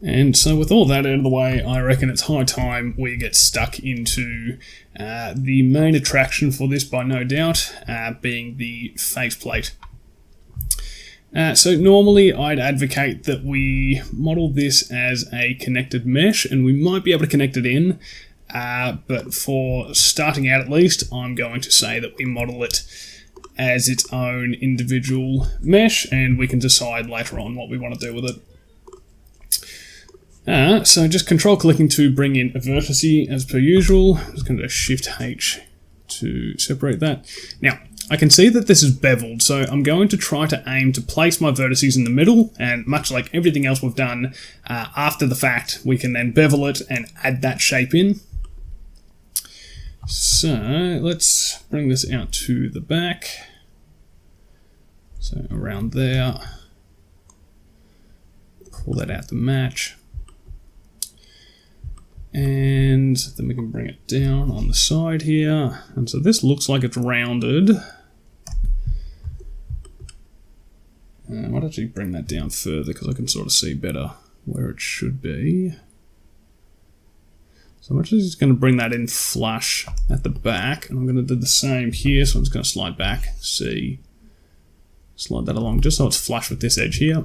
And so with all that out of the way, I reckon it's high time we get stuck into the main attraction for this, by no doubt, being the faceplate. So normally I'd advocate that we model this as a connected mesh, and we might be able to connect it in, but for starting out at least, I'm going to say that we model it as its own individual mesh, and we can decide later on what we want to do with it. So just control clicking to bring in a vertex as per usual. I'm just going to do Shift H to separate that. Now, I can see that this is beveled, so I'm going to try to aim to place my vertices in the middle, and much like everything else we've done, after the fact, we can then bevel it and add that shape in. So let's bring this out to the back. So around there. Pull that out to match. And then we can bring it down on the side here. And so this looks like it's rounded. I might actually bring that down further because I can sort of see better where it should be. So I'm actually just going to bring that in flush at the back. And I'm going to do the same here. So I'm just going to slide back, slide that along just so it's flush with this edge here.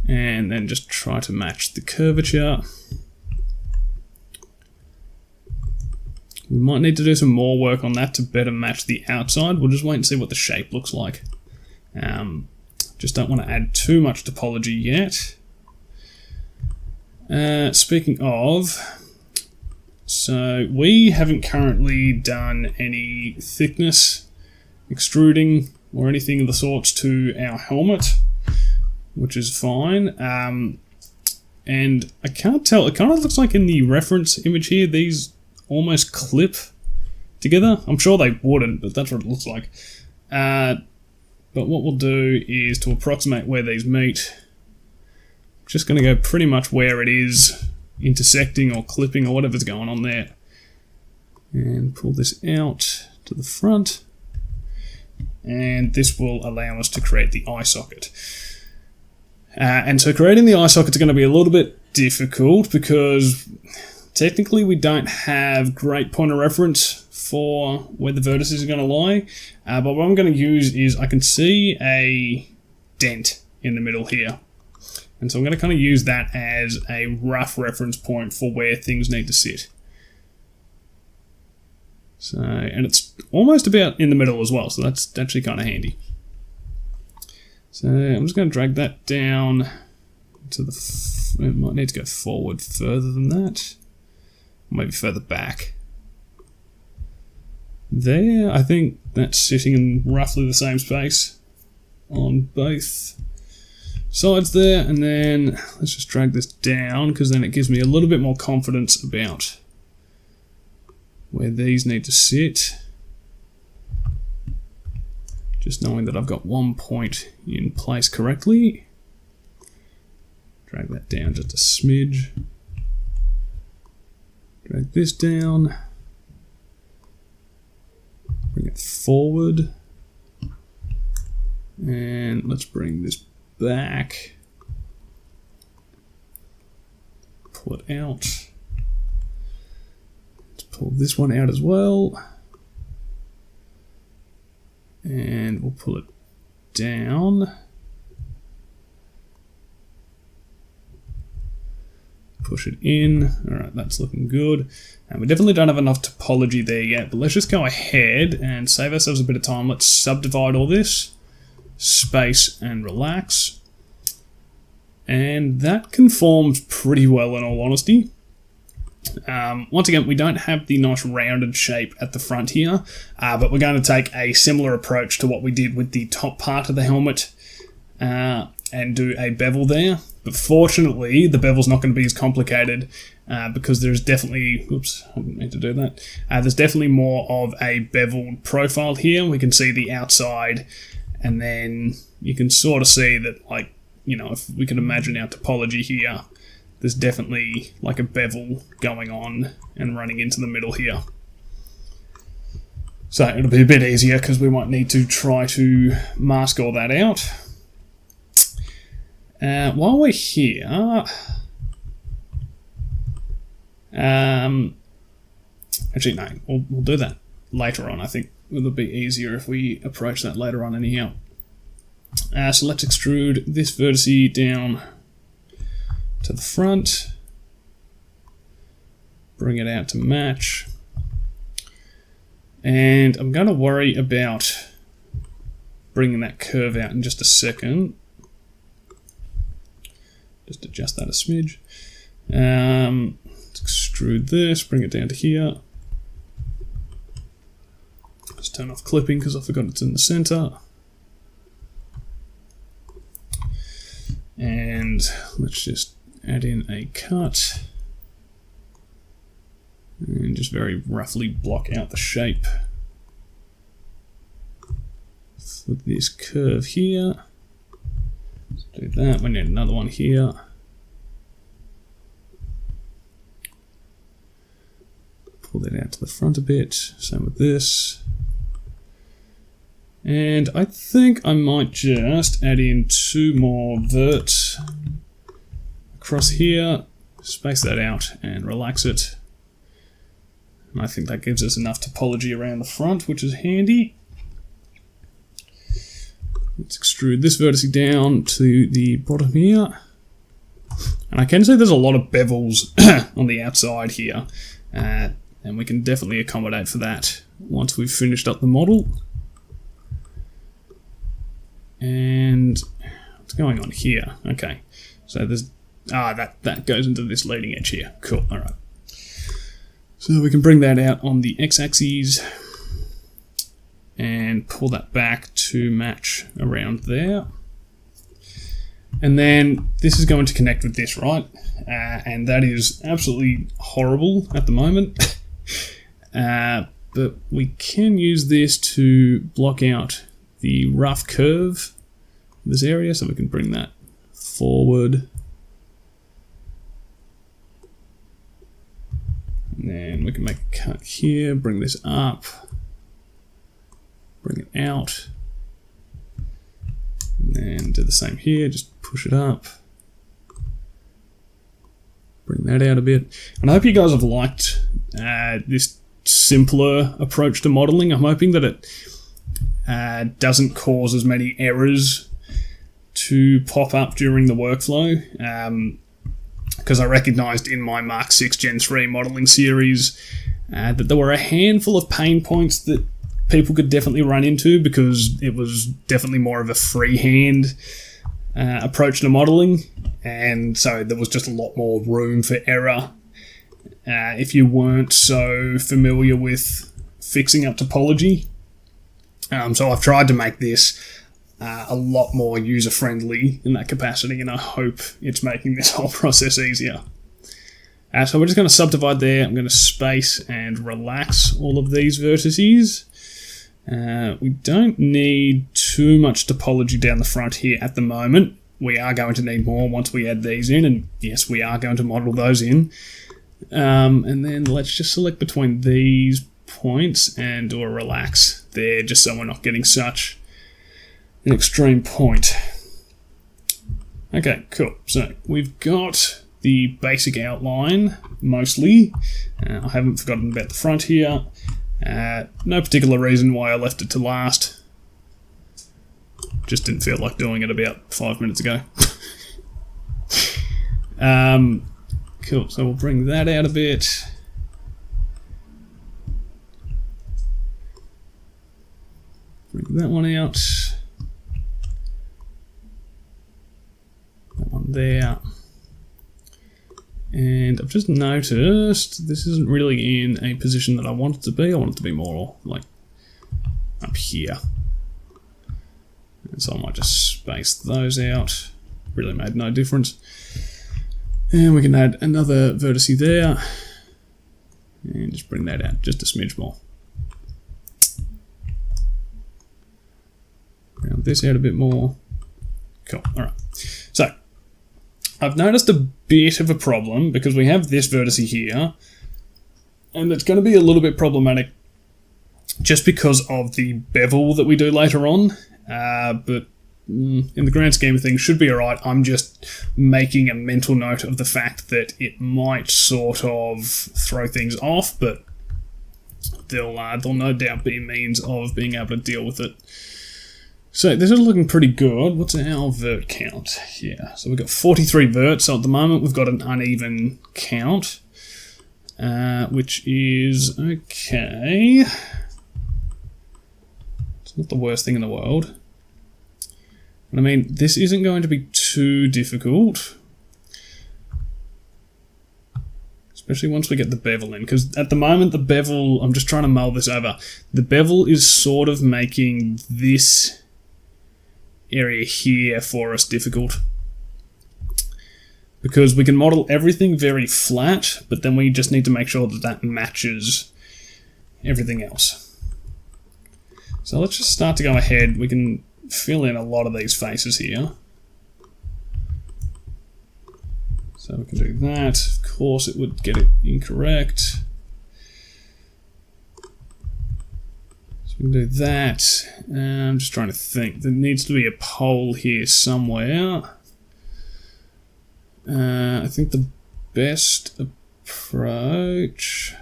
And then just try to match the curvature. We might need to do some more work on that to better match the outside. We'll just wait and see what the shape looks like. Just don't want to add too much topology yet. Speaking of, so we haven't currently done any thickness extruding or anything of the sorts to our helmet, which is fine. And I can't tell, it kind of looks like in the reference image here, these almost clip together. I'm sure they wouldn't, but that's what it looks like. But what we'll do is, to approximate where these meet, I'm just going to go pretty much where it is intersecting or clipping or whatever's going on there. And pull this out to the front. And this will allow us to create the eye socket. And so creating the eye socket is going to be a little bit difficult because technically we don't have great point of reference for where the vertices are going to lie. But what I'm going to use is, I can see a dent in the middle here. And so I'm going to kind of use that as a rough reference point for where things need to sit. So, and it's almost about in the middle as well, so that's actually kind of handy. So I'm just going to drag that down to the, it might need to go forward further than that, or maybe further back. There, I think that's sitting in roughly the same space on both sides there, and then let's just drag this down because then it gives me a little bit more confidence about where these need to sit. Just knowing that I've got one point in place correctly. Drag that down just a smidge. Drag this down. Bring it forward. And let's bring this back. Pull it out. Let's pull this one out as well. And we'll pull it down. Push it in. Alright, that's looking good. And we definitely don't have enough topology there yet, but let's just go ahead and save ourselves a bit of time. Let's subdivide all this. Space and relax. And that conforms pretty well, in all honesty. Once again, we don't have the nice rounded shape at the front here, but we're going to take a similar approach to what we did with the top part of the helmet and do a bevel there. But fortunately, the bevel's not going to be as complicated because there's definitely, oops, I didn't mean to do that. There's definitely more of a beveled profile here. We can see the outside, and then you can sort of see that, like, you know, if we can imagine our topology here, there's definitely like a bevel going on and running into the middle here. So it'll be a bit easier because we might need to try to mask all that out. While we're here, actually no, we'll do that later on. I think it'll be easier if we approach that later on anyhow. So let's extrude this vertex down to the front, bring it out to match, and I'm going to worry about bringing that curve out in just a second. Just adjust that a smidge. Let's extrude this, bring it down to here. Let's turn off clipping because I forgot it's in the center. And let's just add in a cut and just very roughly block out the shape for this curve here. Let's do that. We need another one here. Pull that out to the front a bit. Same with this. And I think I might just add in 2 more verts across here, space that out and relax it. And I think that gives us enough topology around the front, which is handy. Let's extrude this vertex down to the bottom here. And I can see there's a lot of bevels on the outside here, and we can definitely accommodate for that once we've finished up the model. And what's going on here? Okay, so there's that goes into this leading edge here. Cool. All right. So we can bring that out on the x-axis and pull that back to match around there. And then this is going to connect with this, right? And that is absolutely horrible at the moment. But we can use this to block out the rough curve in this area, so we can bring that forward. And then we can make a cut here, bring this up, bring it out, and then do the same here, just push it up, bring that out a bit. And I hope you guys have liked this simpler approach to modeling. I'm hoping that it doesn't cause as many errors to pop up during the workflow, because I recognized in my Mark 6 Gen 3 modeling series that there were a handful of pain points that people could definitely run into, because it was definitely more of a freehand approach to modeling, and so there was just a lot more room for error if you weren't so familiar with fixing up topology. So I've tried to make this a lot more user-friendly in that capacity, and I hope it's making this whole process easier. So we're just going to subdivide there. I'm going to space and relax all of these vertices. We don't need too much topology down the front here at the moment. We are going to need more once we add these in, and yes, we are going to model those in. And then let's just select between these points and do a relax there, just so we're not getting such an extreme point. Okay, cool. So we've got the basic outline mostly. I haven't forgotten about the front here. No particular reason why I left it to last. Just didn't feel like doing it about 5 minutes ago. Cool, so we'll bring that out a bit. Bring that one out. That one there. And I've just noticed this isn't really in a position that I want it to be. I want it to be more like up here. And so I might just space those out. Really made no difference. And we can add another vertex there. And just bring that out just a smidge more. Round this out a bit more. Cool, alright. So, I've noticed a bit of a problem because we have this vertex here, and it's going to be a little bit problematic just because of the bevel that we do later on, but in the grand scheme of things, should be alright. I'm just making a mental note of the fact that it might sort of throw things off, but there'll no doubt be a means of being able to deal with it. So this is looking pretty good. What's our vert count here? So we've got 43 verts. So at the moment we've got an uneven count, which is okay. It's not the worst thing in the world. And I mean, this isn't going to be too difficult. Especially once we get the bevel in, because at the moment the bevel, I'm just trying to mull this over. The bevel is sort of making this area here for us difficult. Because we can model everything very flat, but then we just need to make sure that that matches everything else. So let's just start to go ahead. We can fill in a lot of these faces here. So we can do that. Of course it would get it incorrect. So we can do that. I'm just trying to think. There needs to be a pole here somewhere. I think the best approach...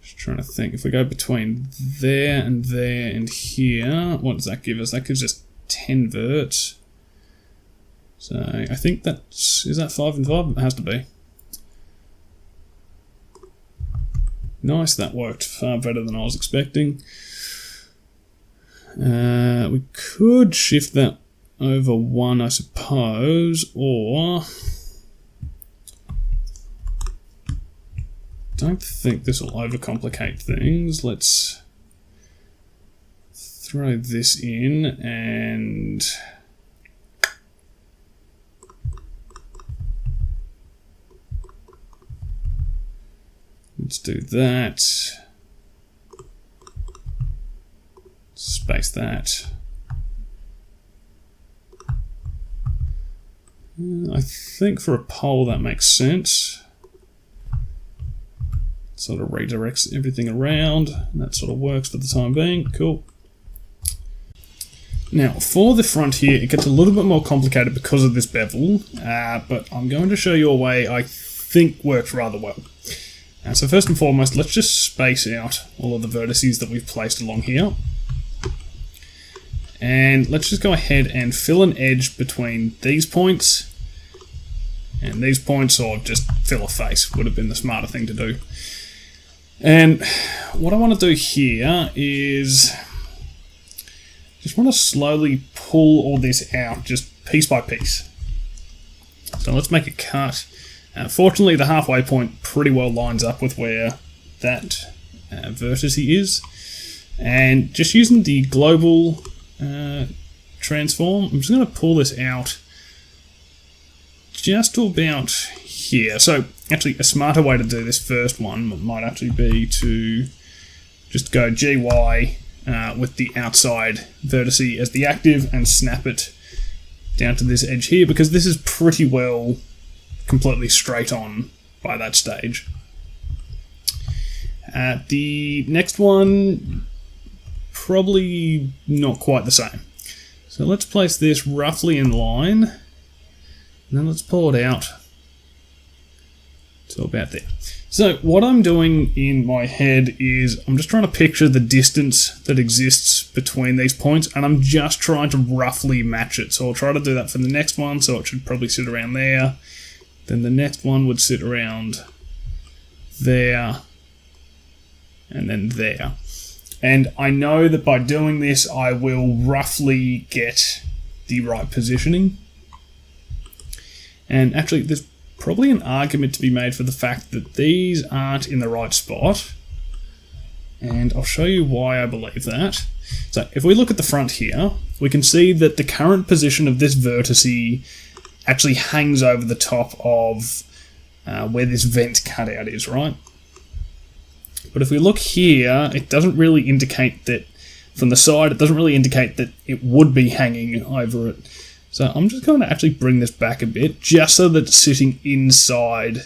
Just trying to think. If we go between there and here, what does that give us? That gives us 10 verts. So I think that's... Is that 5 and 5? It has to be. Nice, that worked far better than I was expecting. We could shift that over 1, I suppose, or... Don't think this will overcomplicate things. Let's throw this in and... Let's do that. Space that. I think for a pole that makes sense. Sort of redirects everything around, and that sort of works for the time being. Cool. Now, for the front here, it gets a little bit more complicated because of this bevel, but I'm going to show you a way I think works rather well. So first and foremost, let's just space out all of the vertices that we've placed along here. And let's just go ahead and fill an edge between these points and these points, or just fill a face would have been the smarter thing to do. And what I want to do here is just want to slowly pull all this out, just piece by piece. So let's make a cut. Fortunately, the halfway point pretty well lines up with where that vertex is. And just using the global transform, I'm just going to pull this out just to about here. So actually, a smarter way to do this first one might actually be to just go GY with the outside vertex as the active and snap it down to this edge here, because this is pretty well completely straight on by that stage. The next one, probably not quite the same. So let's place this roughly in line, and then let's pull it out to about there. So what I'm doing in my head is I'm just trying to picture the distance that exists between these points, and I'm just trying to roughly match it. So I'll try to do that for the next one, so it should probably sit around there. Then the next one would sit around there, and then there. And I know that by doing this, I will roughly get the right positioning. And actually, there's probably an argument to be made for the fact that these aren't in the right spot. And I'll show you why I believe that. So if we look at the front here, we can see that the current position of this vertex actually hangs over the top of where this vent cutout is, right? But if we look here, it doesn't really indicate that, from the side, it doesn't really indicate that it would be hanging over it. So I'm just going to actually bring this back a bit, just so that it's sitting inside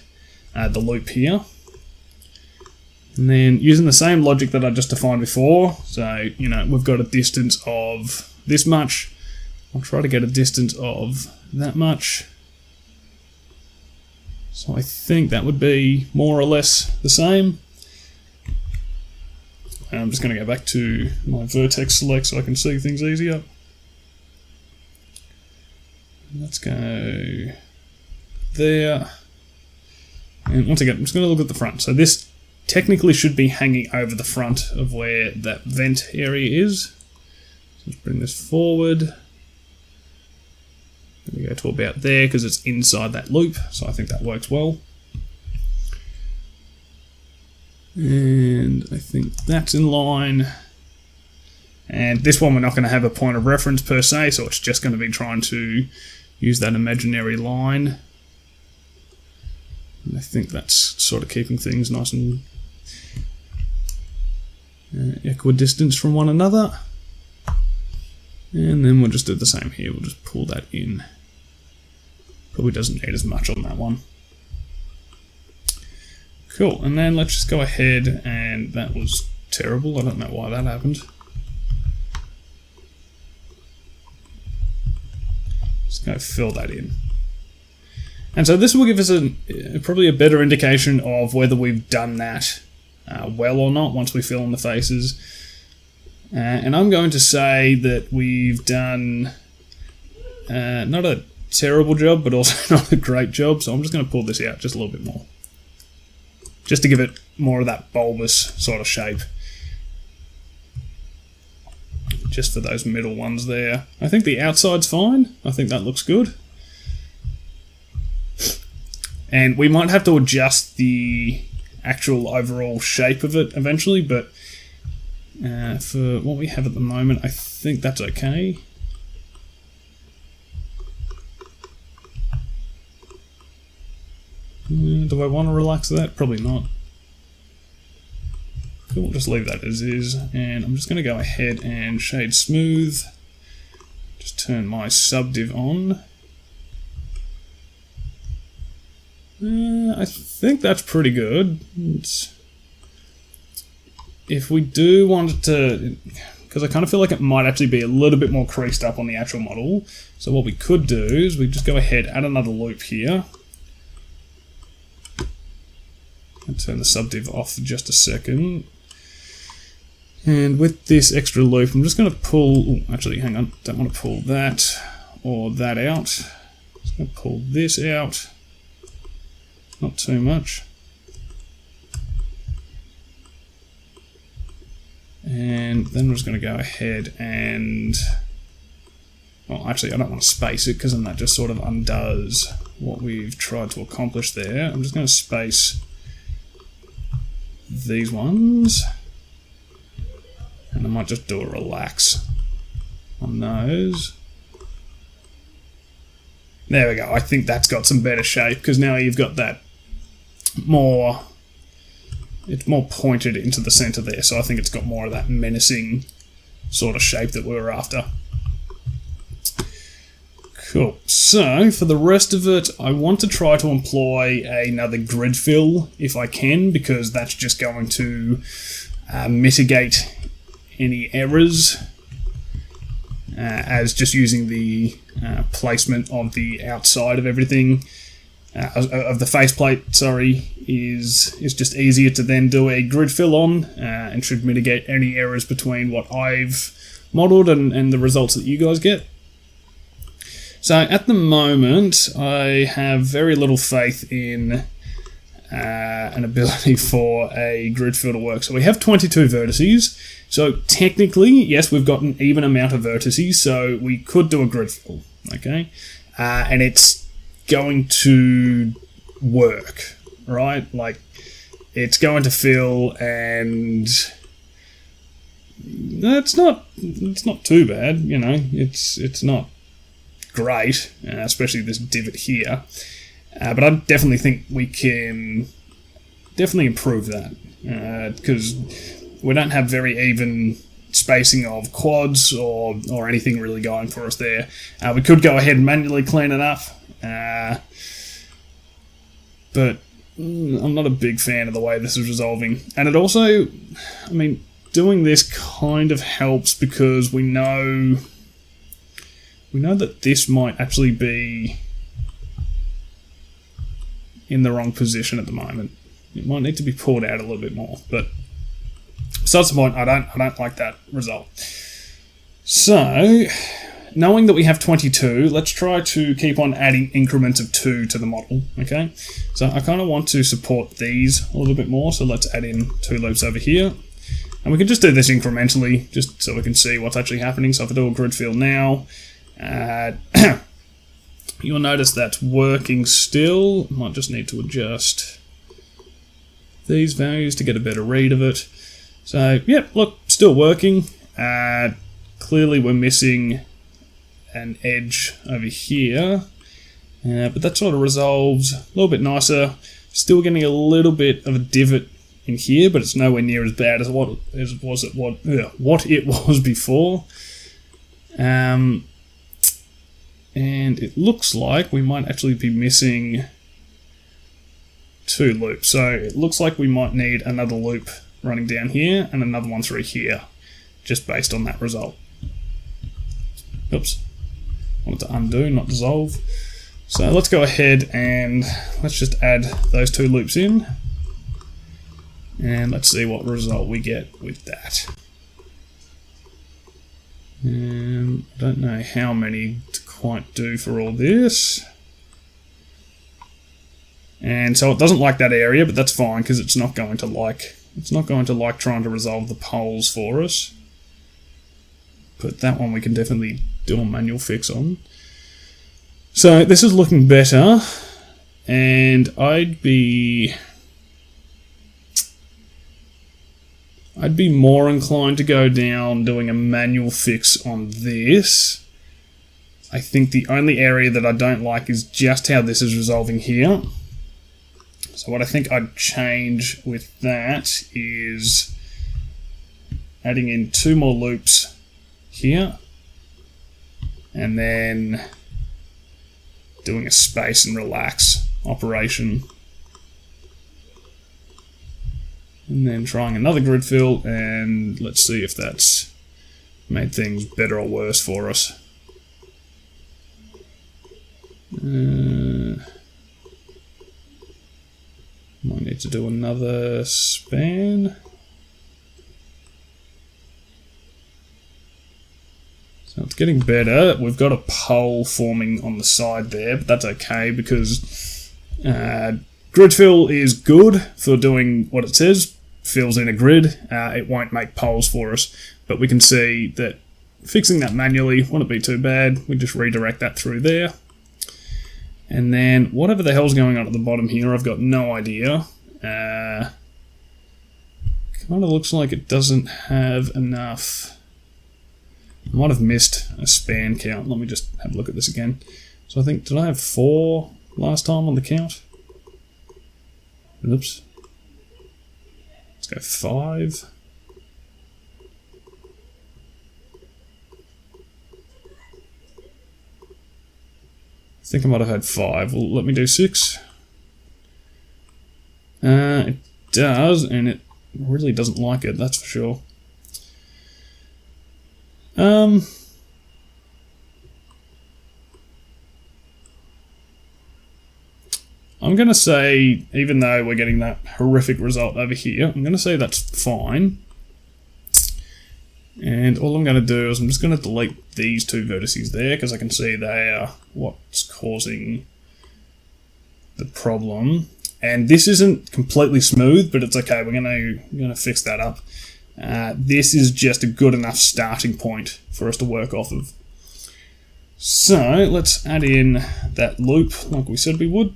the loop here. And then using the same logic that I just defined before, so, you know, we've got a distance of this much. I'll try to get a distance of that much. So I think that would be more or less the same. And I'm just going to go back to my vertex select so I can see things easier. Let's go there. And once again, I'm just going to look at the front. So this technically should be hanging over the front of where that vent area is. So let's bring this forward. We go to about there because it's inside that loop, so I think that works well. And I think that's in line. And this one we're not going to have a point of reference per se, so it's just going to be trying to use that imaginary line. And I think that's sort of keeping things nice and equidistant from one another. And then we'll just do the same here, we'll just pull that in. Probably doesn't need as much on that one. Cool, and then let's just go ahead, and that was terrible, I don't know why that happened. Just go fill that in. And so this will give us probably a better indication of whether we've done that well or not once we fill in the faces. And I'm going to say that we've done not a terrible job, but also not a great job. So I'm just going to pull this out just a little bit more. Just to give it more of that bulbous sort of shape. Just for those middle ones there. I think the outside's fine. I think that looks good. And we might have to adjust the actual overall shape of it eventually, but for what we have at the moment, I think that's okay. Do I want to relax that? Probably not. Cool, just leave that as is, and I'm just going to go ahead and shade smooth. Just turn my subdiv on. I think that's pretty good. If we do want it to, because I kind of feel like it might actually be a little bit more creased up on the actual model. So what we could do is we just go ahead, add another loop here. And turn the subdiv off for just a second. And with this extra loop, I'm just going to pull, actually hang on, don't want to pull that or that out. Just going to pull this out. Not too much. And then we're just going to go ahead and, well, actually I don't want to space it because then that just sort of undoes what we've tried to accomplish there. I'm just going to space these ones. And I might just do a relax on those. There we go. I think that's got some better shape because now you've got that more, it's more pointed into the center there. So I think it's got more of that menacing sort of shape that we were after. Cool. So for the rest of it, I want to try to employ another grid fill if I can, because that's just going to mitigate any errors as just using the placement of the outside of everything of the faceplate, sorry, is just easier to then do a grid fill on and should mitigate any errors between what I've modeled and the results that you guys get. So at the moment I have very little faith in an ability for a grid fill to work. So we have 22 vertices. So technically, yes, we've got an even amount of vertices, so we could do a grid fill, okay? And it's going to work, right? Like, it's going to fill, and it's not too bad, you know. It's not great, especially this divot here. But I definitely think we can definitely improve that, because we don't have very even spacing of quads or anything really going for us there. We could go ahead and manually clean it up, but I'm not a big fan of the way this is resolving. And it also, I mean, doing this kind of helps because we know we know that this might actually be in the wrong position at the moment. It might need to be pulled out a little bit more, but besides the point, I don't like that result. So, knowing that we have 22, let's try to keep on adding increments of 2 to the model, okay? So I kind of want to support these a little bit more, so let's add in 2 loops over here. And we can just do this incrementally, just so we can see what's actually happening. So if I do a grid fill now, you'll notice that's working still. Might just need to adjust these values to get a better read of it. So, yep, look, still working. Clearly we're missing an edge over here, but that sort of resolves a little bit nicer. Still getting a little bit of a divot in here, but it's nowhere near as bad as what it was before. And it looks like we might actually be missing 2 loops. So it looks like we might need another loop running down here and another one through here, just based on that result. Oops. I wanted to undo, not dissolve. So let's go ahead and let's just add those 2 loops in. And let's see what result we get with that. I don't know how many to quite do for all this. And so it doesn't like that area, but that's fine because it's not going to like trying to resolve the poles for us. But that one we can definitely do a manual fix on. So this is looking better, and I'd be more inclined to go down doing a manual fix on this. I think the only area that I don't like is just how this is resolving here. So what I think I'd change with that is adding in 2 more loops here, and then doing a space and relax operation. And then trying another grid fill, and let's see if that's made things better or worse for us. Might need to do another span. So it's getting better. We've got a pole forming on the side there, but that's okay because grid fill is good for doing what it says. Fills in a grid. It won't make poles for us, but we can see that fixing that manually wouldn't be too bad. We just redirect that through there. And then whatever the hell's going on at the bottom here, I've got no idea. Kind of looks like it doesn't have enough. I might have missed a span count. Let me just have a look at this again. So I think, did I have 4 last time on the count? Oops. Let's go 5. I think I might have had 5. Well, let me do 6. It does, and it really doesn't like it, that's for sure. I'm going to say, even though we're getting that horrific result over here, I'm going to say that's fine. And all I'm going to do is I'm just going to delete these 2 vertices there, because I can see they are what's causing the problem. And this isn't completely smooth, but it's okay. We're going to fix that up. This is just a good enough starting point for us to work off of. So let's add in that loop like we said we would.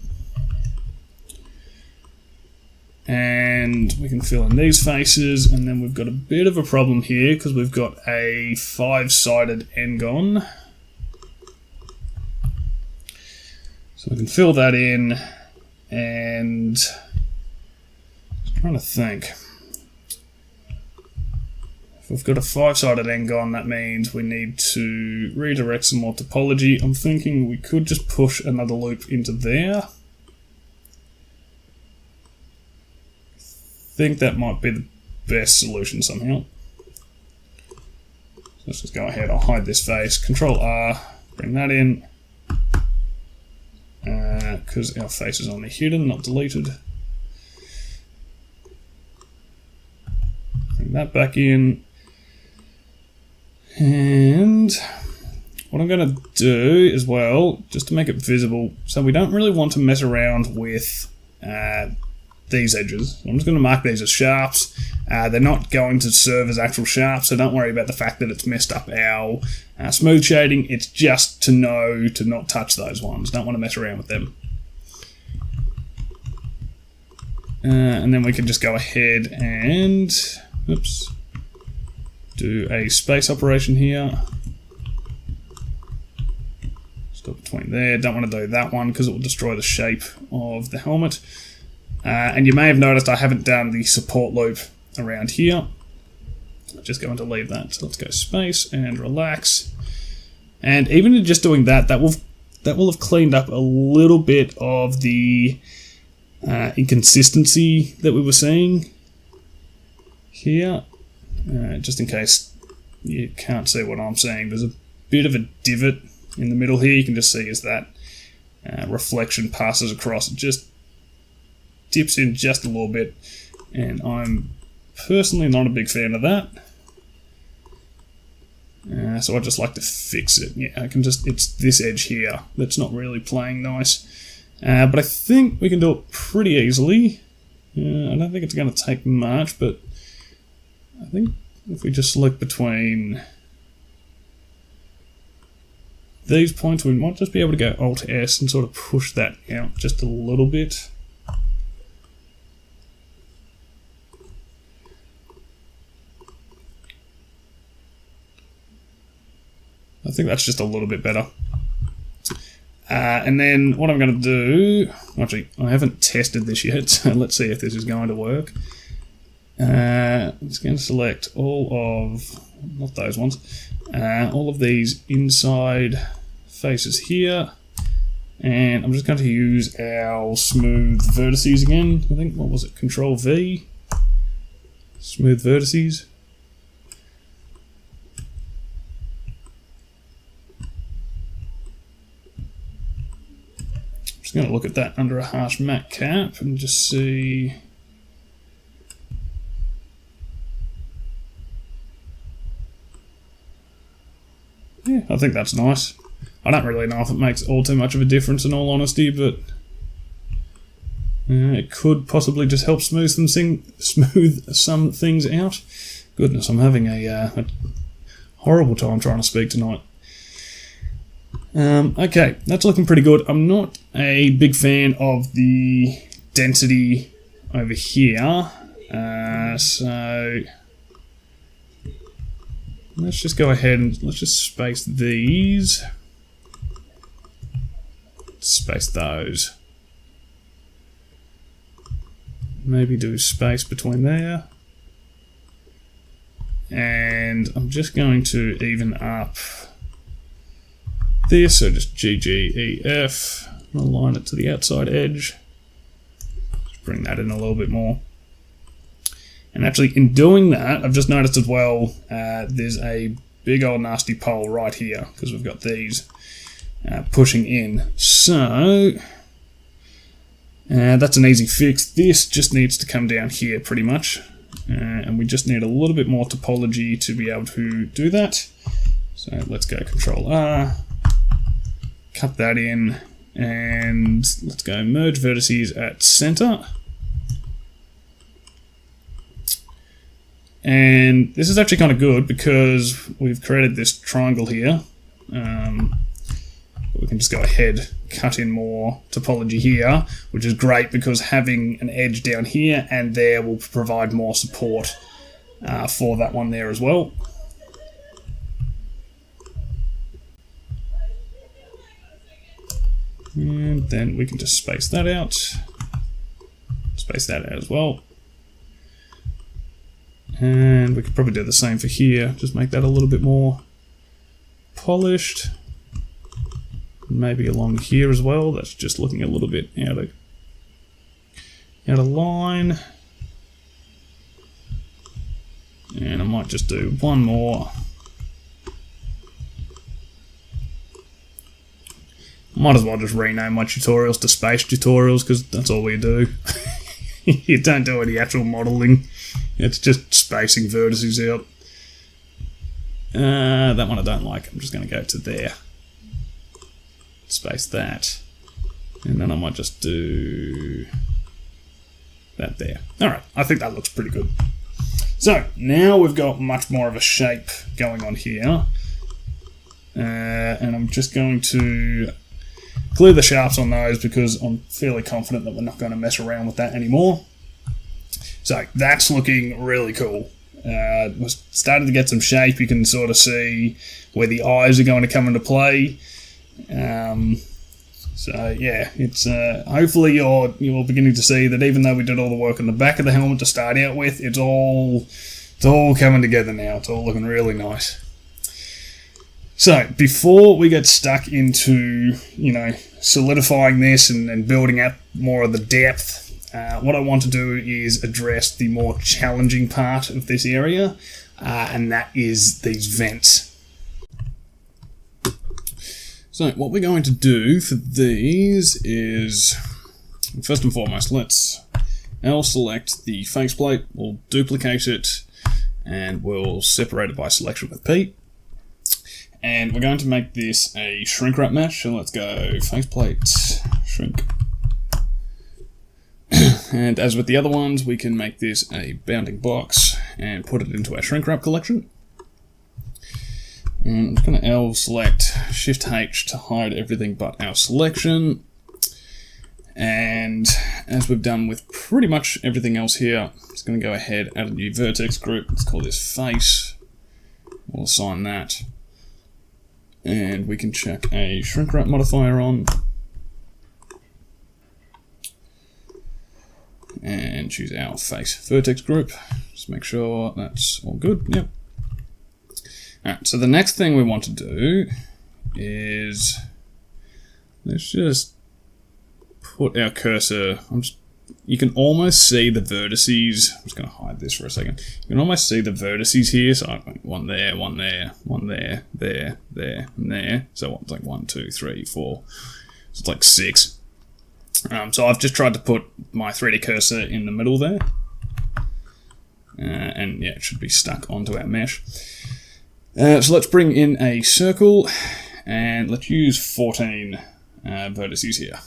And we can fill in these faces, and then we've got a bit of a problem here because we've got a 5-sided n-gon. So we can fill that in, and I'm trying to think. If we've got a 5-sided n-gon, that means we need to redirect some more topology. I'm thinking we could just push another loop into there. I think that might be the best solution somehow. So let's just go ahead, I'll hide this face, Control R, Bring that in. Because our face is only hidden, not deleted. Bring that back in. And what I'm going to do as well, just to make it visible, so we don't really want to mess around with these edges. I'm just going to mark these as sharps. They're not going to serve as actual sharps, so don't worry about the fact that it's messed up our smooth shading. It's just to know to not touch those ones. Don't want to mess around with them. And then we can just go ahead and do a space operation here. Stop between there. Don't want to do that one because it will destroy the shape of the helmet. And you may have noticed I haven't done the support loop around here. I'm just going to leave that. So let's go space and relax. And even in just doing that, that will have cleaned up a little bit of the inconsistency that we were seeing here. Just in case you can't see what I'm saying, there's a bit of a divot in the middle here. You can just see as that reflection passes across, it just dips in just a little bit, and I'm personally not a big fan of that. So I just like to fix it. Yeah, I can just, it's this edge here that's not really playing nice. But I think we can do it pretty easily. I don't think it's going to take much, but I think if we just select between these points, we might just be able to go Alt S and sort of push that out just a little bit. I think that's just a little bit better. And then what I'm going to do, actually I haven't tested this yet, so let's see if this is going to work. I'm just going to select all of, not those ones, all of these inside faces here, and I'm just going to use our smooth vertices again. I think, what was it, Control V, smooth vertices. Just going to look at that under a harsh matte cap and just see. Yeah, I think that's nice. I don't really know if it makes all too much of a difference in all honesty, but it could possibly just help smooth some things out. Goodness, I'm having a horrible time trying to speak tonight. Okay, that's looking pretty good. I'm not a big fan of the density over here, so let's just go ahead and let's just space these. Space those. Maybe do space between there. And I'm just going to even up this, so just GGEF, align it to the outside edge. Just bring that in a little bit more. And actually, in doing that, I've just noticed as well, there's a big old nasty pole right here, because we've got these pushing in. So, that's an easy fix. This just needs to come down here pretty much. And we just need a little bit more topology to be able to do that. So let's go Control R, cut that in, and let's go merge vertices at center. And this is actually kind of good because we've created this triangle here. We can just go ahead, cut in more topology here, which is great because having an edge down here and there will provide more support for that one there as well. And then we can just space that out. Space that out as well. And we could probably do the same for here, just make that a little bit more polished. Maybe along here as well, that's just looking a little bit out of line. And I might just do one more. Might as well just rename my tutorials to space tutorials, because that's all we do. You don't do any actual modelling. It's just spacing vertices out. That one I don't like. I'm just going to go to there. Space that. And then I might just do that there. Alright, I think that looks pretty good. So, now we've got much more of a shape going on here. And I'm just going to clear the shafts on those because I'm fairly confident that we're not going to mess around with that anymore. So that's looking really cool. We're starting to get some shape. You can sort of see where the eyes are going to come into play. So yeah, it's hopefully you're beginning to see that even though we did all the work on the back of the helmet to start out with, it's all coming together now. It's all looking really nice. So, before we get stuck into, solidifying this and building up more of the depth, what I want to do is address the more challenging part of this area, and that is these vents. So, what we're going to do for these is, first and foremost, let's select the faceplate, we'll duplicate it, and we'll separate it by selection with P. And we're going to make this a shrink wrap mesh. So let's go faceplate, shrink. And as with the other ones, we can make this a bounding box and put it into our shrink wrap collection. And I'm just going to select Shift H to hide everything but our selection. And as we've done with pretty much everything else here, I'm just going to go ahead, add a new vertex group. Let's call this face. We'll assign that. And we can check a Shrinkwrap modifier on. And choose our face vertex group. Just make sure that's all good. Yep. Alright, so the next thing we want to do is, let's just put our cursor, you can almost see the vertices. I'm just going to hide this for a second. You can almost see the vertices here. So one there, one there, one there, there, and there. So it's like 1, 2, 3, 4. So it's like 6. So I've just tried to put my 3D cursor in the middle there. And yeah, it should be stuck onto our mesh. So let's bring in a circle. And let's use 14 vertices here.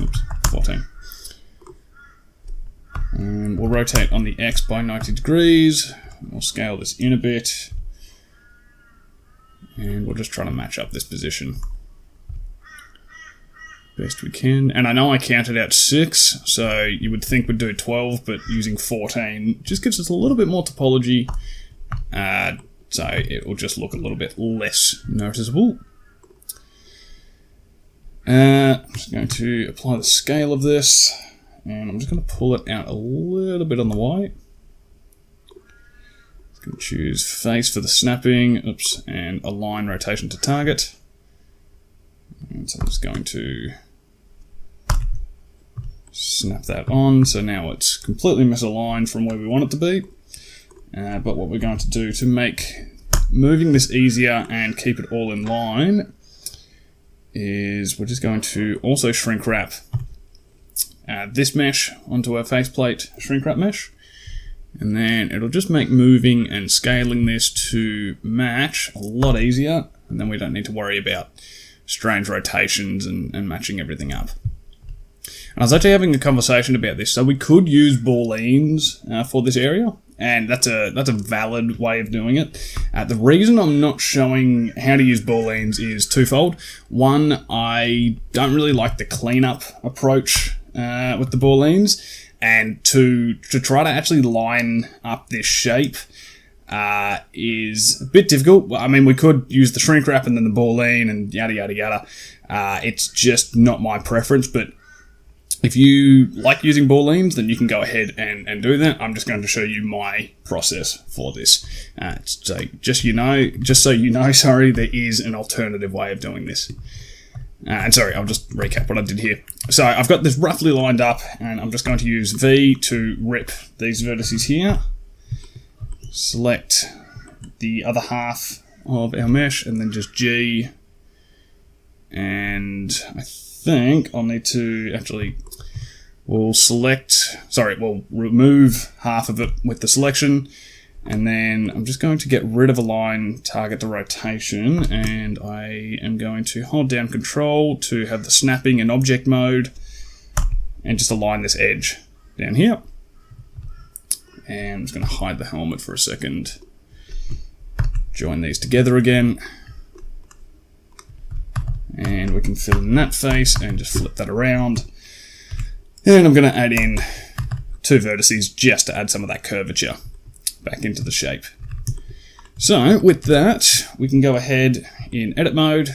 Oops, 14. And we'll rotate on the X by 90 degrees. We'll scale this in a bit. And we'll just try to match up this position best we can. And I know I counted out 6, so you would think we'd do 12, but using 14 just gives us a little bit more topology. So it will just look a little bit less noticeable. I'm just going to apply the scale of this. And I'm just going to pull it out a little bit on the Y. I'm going to choose face for the snapping, and align rotation to target. And so I'm just going to snap that on. So now it's completely misaligned from where we want it to be. But what we're going to do to make moving this easier and keep it all in line is we're just going to also shrink wrap this mesh onto our faceplate shrink wrap mesh, and then it'll just make moving and scaling this to match a lot easier, and then we don't need to worry about strange rotations and matching everything up. And I was actually having a conversation about this, so we could use booleans for this area, and that's a valid way of doing it. The reason I'm not showing how to use booleans is twofold. One, I don't really like the cleanup approach with the booleans, and to try to actually line up this shape is a bit difficult. I mean, we could use the shrink wrap and then the boolean and yada yada yada. It's just not my preference, but if you like using booleans, then you can go ahead and do that. I'm just going to show you my process for this. So just so you know, sorry, there is an alternative way of doing this. And sorry, I'll just recap what I did here. So I've got this roughly lined up, and I'm just going to use V to rip these vertices here. Select the other half of our mesh, and then just G And I think I'll need to actually, we'll remove half of it with the selection. And then I'm just going to get rid of a line, target the rotation, and I am going to hold down Control to have the snapping in object mode, and just align this edge down here. And I'm just going to hide the helmet for a second. Join these together again. And we can fill in that face and just flip that around. And I'm going to add in 2 vertices just to add some of that curvature back into the shape. So with that, we can go ahead in edit mode,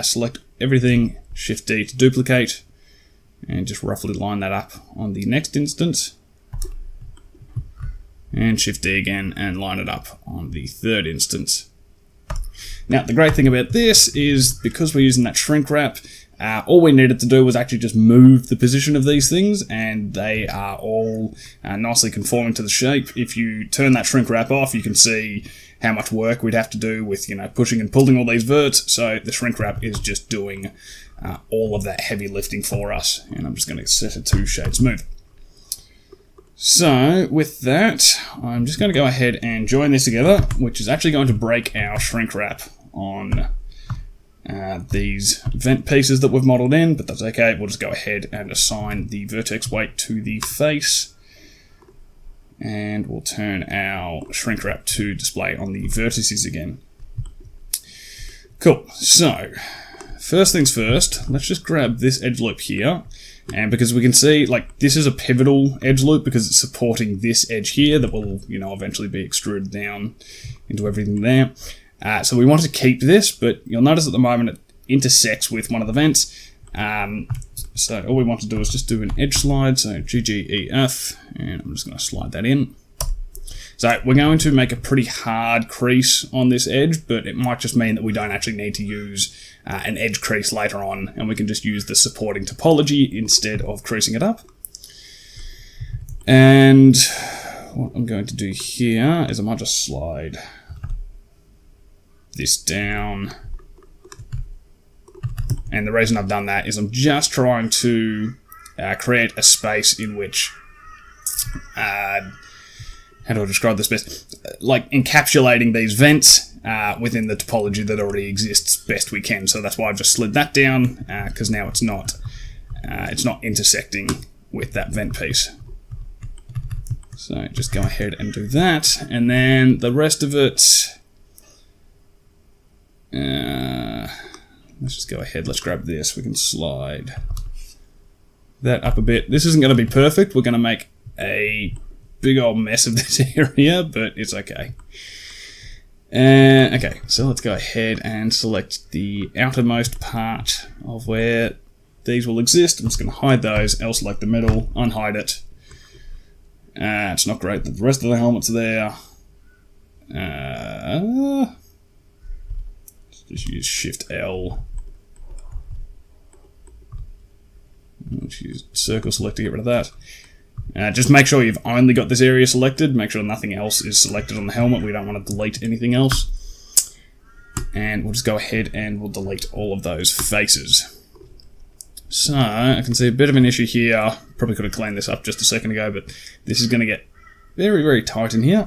select everything, Shift D to duplicate, and just roughly line that up on the next instance. And Shift D again and line it up on the third instance. Now the great thing about this is because we're using that shrink wrap, all we needed to do was actually just move the position of these things, and they are all nicely conforming to the shape. If you turn that shrink wrap off, you can see how much work we'd have to do with, pushing and pulling all these verts. So the shrink wrap is just doing all of that heavy lifting for us. And I'm just going to set it to shade smooth. So with that, I'm just going to go ahead and join this together, which is actually going to break our shrink wrap on these vent pieces that we've modeled in, but that's okay. We'll just go ahead and assign the vertex weight to the face, and we'll turn our shrink wrap to display on the vertices again. Cool. So first things first, let's just grab this edge loop here, and because we can see this is a pivotal edge loop because it's supporting this edge here that will eventually be extruded down into everything there. So we want to keep this, but you'll notice at the moment it intersects with one of the vents. So all we want to do is just do an edge slide, so GGEF, and I'm just going to slide that in. So we're going to make a pretty hard crease on this edge, but it might just mean that we don't actually need to use an edge crease later on, and we can just use the supporting topology instead of creasing it up. And what I'm going to do here is I might just slide this down, and the reason I've done that is I'm just trying to create a space in which how do I describe this best, encapsulating these vents within the topology that already exists best we can. So that's why I've just slid that down, because now it's not intersecting with that vent piece. So just go ahead and do that, and then the rest of it, let's just go ahead, let's grab this, we can slide that up a bit. This isn't going to be perfect, we're going to make a big old mess of this area, but it's okay. Okay, so let's go ahead and select the outermost part of where these will exist. I'm just going to hide those, I'll select the middle, unhide it. It's not great that the rest of the helmet's there. Just use Shift L. Let's use circle select to get rid of that. Just make sure you've only got this area selected. Make sure nothing else is selected on the helmet. We don't want to delete anything else. And we'll just go ahead and we'll delete all of those faces. So I can see a bit of an issue here. Probably could have cleaned this up just a second ago, but this is going to get very, very tight in here.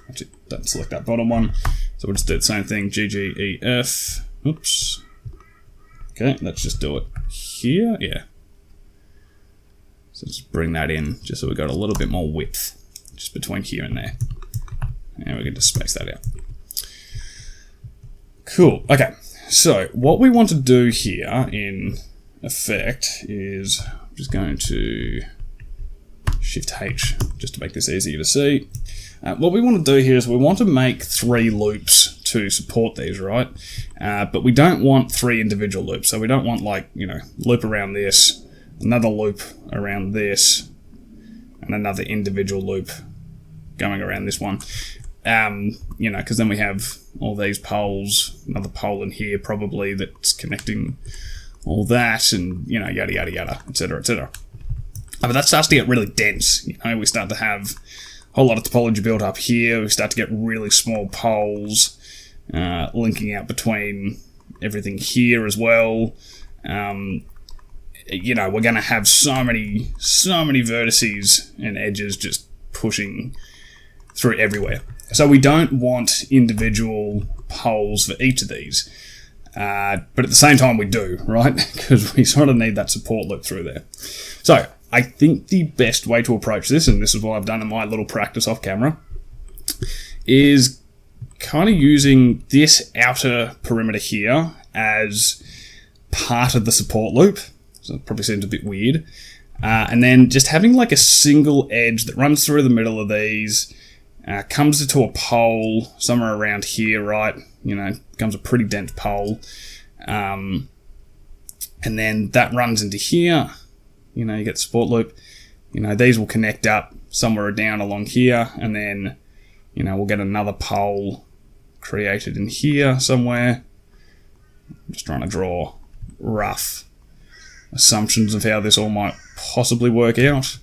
Actually, don't select that bottom one. So we'll just do the same thing, GGEF. Oops. Okay, let's just do it here. Yeah. So just bring that in, just so we've got a little bit more width, just between here and there. And we can just space that out. Cool. Okay, so what we want to do here in effect is I'm just going to Shift H just to make this easier to see. What we want to do here is we want to make 3 loops to support these, right? But we don't want 3 individual loops. So we don't want loop around this, another loop around this, and another individual loop going around this one. Because then we have all these poles, another pole in here probably that's connecting all that, and yada yada yada, etc, etc. But that starts to get really dense. We start to have a whole lot of topology built up here. We start to get really small poles linking out between everything here as well. You know, we're going to have so many vertices and edges just pushing through everywhere. So we don't want individual poles for each of these. But at the same time we do, right? Because we sort of need that support loop through there. So I think the best way to approach this, and this is what I've done in my little practice off camera, is kind of using this outer perimeter here as part of the support loop. So it probably seems a bit weird. And then just having like a single edge that runs through the middle of these, comes to a pole somewhere around here, right? You know, becomes a pretty dense pole. And then that runs into here. You know, you get the support loop. You know, these will connect up somewhere down along here. And then, you know, we'll get another pole created in here somewhere. I'm just trying to draw rough assumptions of how this all might possibly work out.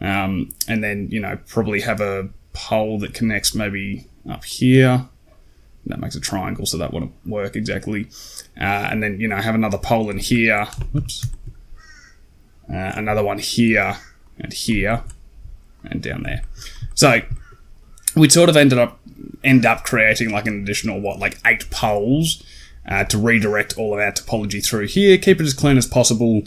And then, you know, probably have a pole that connects maybe up here. That makes a triangle, so that wouldn't work exactly. And then, you know, have another pole in here. Oops. Another one here, and down there. So we'd sort of end up creating like an additional, like 8 poles to redirect all of our topology through here, keep it as clean as possible,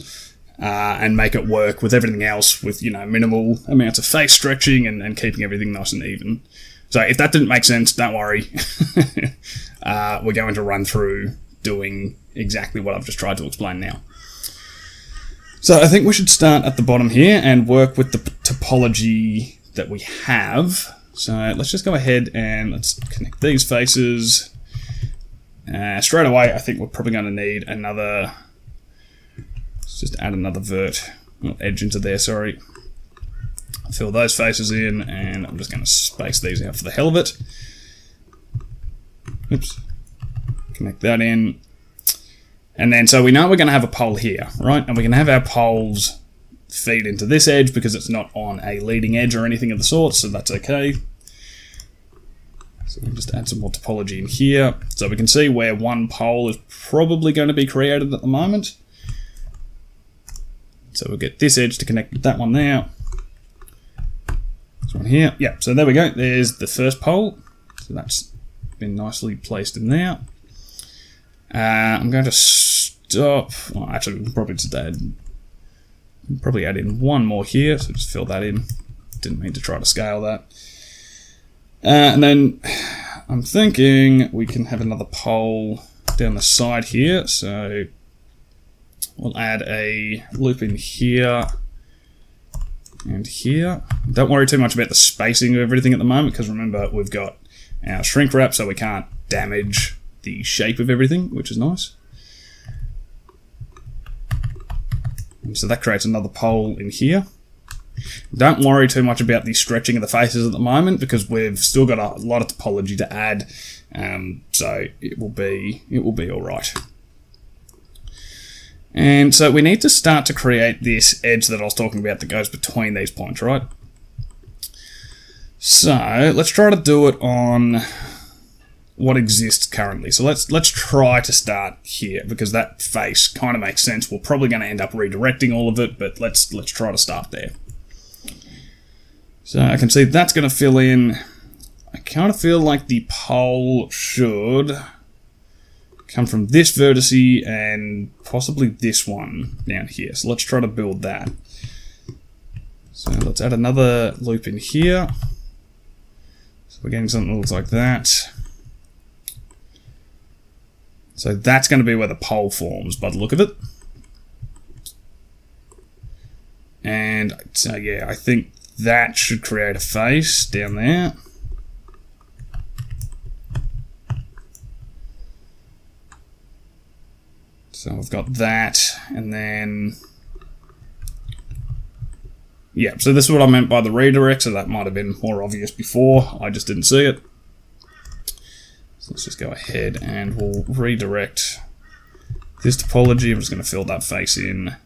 and make it work with everything else with, you know, minimal amounts of face stretching and keeping everything nice and even. So if that didn't make sense, don't worry. We're going to run through doing exactly what I've just tried to explain now. So I think we should start at the bottom here and work with the topology that we have. So let's just go ahead and let's connect these faces. Straight away, I think we're probably going to need another. Let's just add another edge into there, sorry. Fill those faces in, and I'm just going to space these out for the hell of it. Oops. Connect that in. And then, so we know we're going to have a pole here, right? And we can have our poles feed into this edge because it's not on a leading edge or anything of the sort, so that's okay. So we'll just add some more topology in here. So we can see where one pole is probably going to be created at the moment. So we'll get this edge to connect with that one there. This one here. Yeah, so there we go. There's the first pole. So that's been nicely placed in there. I'm going to stop. Well, actually, we can probably just add in one more here. So just fill that in. Didn't mean to try to scale that. And then I'm thinking we can have another pole down the side here. So we'll add a loop in here and here. Don't worry too much about the spacing of everything at the moment, because remember, we've got our shrink wrap, so we can't damage the shape of everything, which is nice. And so that creates another pole in here. Don't worry too much about the stretching of the faces at the moment, because we've still got a lot of topology to add, so it will be all right. And so we need to start to create this edge that I was talking about that goes between these points, right? So let's try to do it on what exists currently. So let's try to start here, because that face kind of makes sense. We're probably going to end up redirecting all of it, but let's try to start there. So I can see that's going to fill in. I kind of feel like the pole should come from this vertice and possibly this one down here. So let's try to build that. So let's add another loop in here. So we're getting something that looks like that. So that's going to be where the pole forms by the look of it. And so yeah, I think that should create a face down there. So we've got that, and then yeah, so this is what I meant by the redirect, so that might have been more obvious before, I just didn't see it. So let's just go ahead and we'll redirect this topology. I'm just going to fill that face in,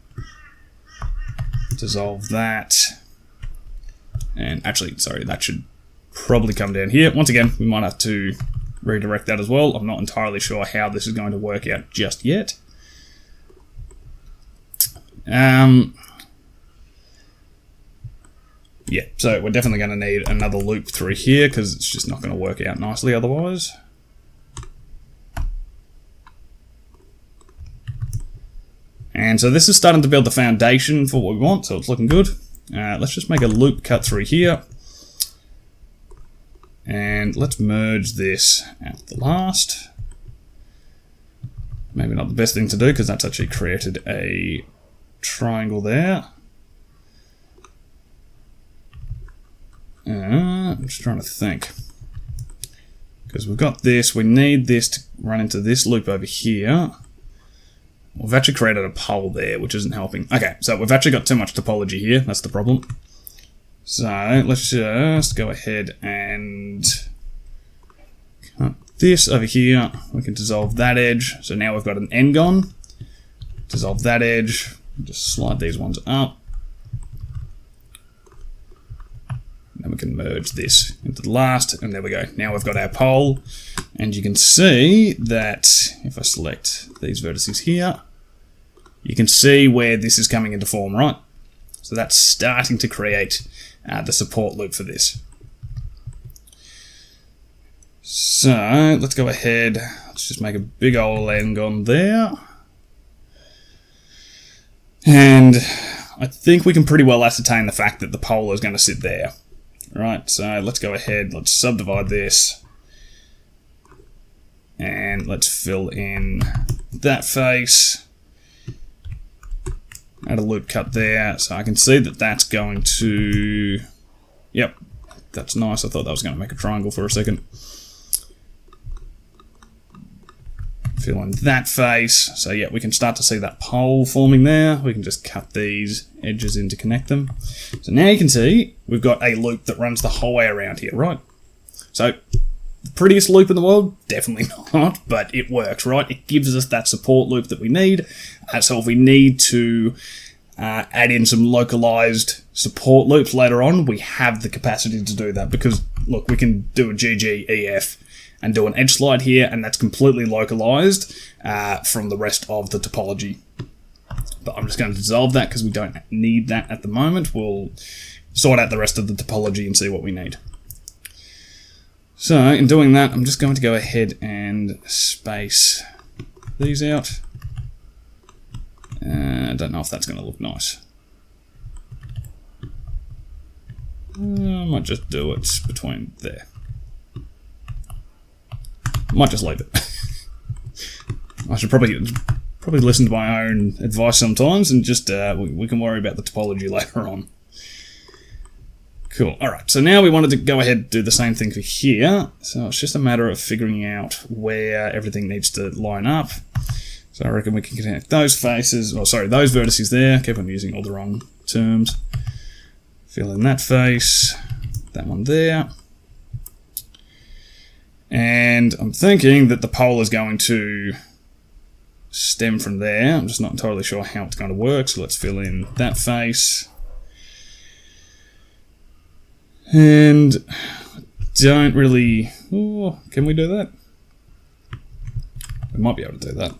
dissolve that, and actually, sorry, that should probably come down here. Once again, we might have to redirect that as well. I'm not entirely sure how this is going to work out just yet. Yeah, so we're definitely going to need another loop through here because it's just not going to work out nicely otherwise. And so this is starting to build the foundation for what we want, so it's looking good. Let's just make a loop cut through here. And let's merge this at the last. Maybe not the best thing to do because that's actually created a triangle there. I'm just trying to think. Because we've got this, we need this to run into this loop over here. We've actually created a pole there, which isn't helping. Okay, so we've actually got too much topology here, that's the problem. So let's just go ahead and cut this over here. We can dissolve that edge. So now we've got an n-gon. Dissolve that edge. Just slide these ones up. Then we can merge this into the last, and there we go. Now we've got our pole, and you can see that if I select these vertices here, you can see where this is coming into form, right? So that's starting to create the support loop for this. So let's go ahead, let's just make a big old n-gon there. And I think we can pretty well ascertain the fact that the pole is going to sit there. Right, so let's go ahead, let's subdivide this, and let's fill in that face, add a loop cut there, so I can see that that's going to, yep, that's nice. I thought that was going to make a triangle for a second. Fill in that face, so yeah, we can start to see that pole forming there. We can just cut these edges in to connect them. So now you can see we've got a loop that runs the whole way around here, right? So the prettiest loop in the world? Definitely not, but it works, right? It gives us that support loop that we need. So if we need to add in some localized support loops later on, we have the capacity to do that because, look, we can do a GGEF and do an edge slide here, and that's completely localized from the rest of the topology. But I'm just going to dissolve that because we don't need that at the moment. We'll sort out the rest of the topology and see what we need. So in doing that, I'm just going to go ahead and space these out. I don't know if that's going to look nice. I might just do it between there. Might just leave it. I should probably listen to my own advice sometimes and just we can worry about the topology later on. Cool. Alright, so now we wanted to go ahead and do the same thing for here. So it's just a matter of figuring out where everything needs to line up. So I reckon we can connect those faces, or sorry, those vertices there. Keep on using all the wrong terms. Fill in that face, that one there. And I'm thinking that the pole is going to stem from there. I'm just not entirely sure how it's going to work, so let's fill in that face. And don't really... Oh, can we do that? We might be able to do that.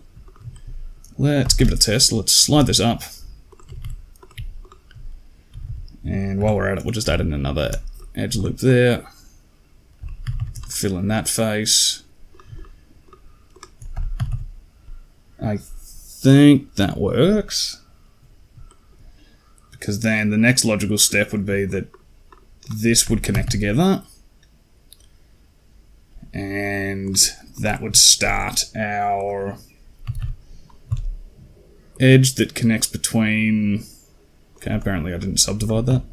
Let's give it a test. Let's slide this up. And while we're at it, we'll just add in another edge loop there. Fill in that face. I think that works. Because then the next logical step would be that this would connect together. And that would start our edge that connects between... Okay, apparently I didn't subdivide that.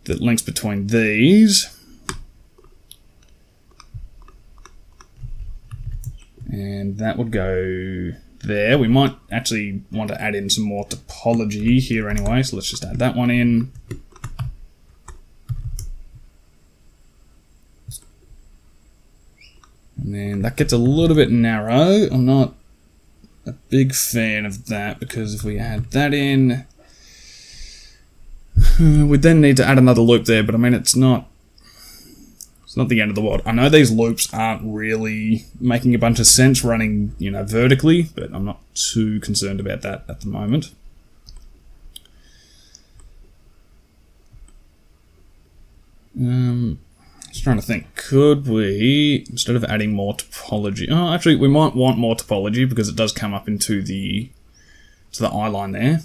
That links between these. And that would go there. We might actually want to add in some more topology here anyway, so let's just add that one in. And then that gets a little bit narrow. I'm not a big fan of that because if we add that in, we'd then need to add another loop there, but I mean it's not It's not the end of the world. I know these loops aren't really making a bunch of sense running, you know, vertically, but I'm not too concerned about that at the moment. Just trying to think, could we, instead of adding more topology, oh, actually, we might want more topology because it does come up into the eye line there.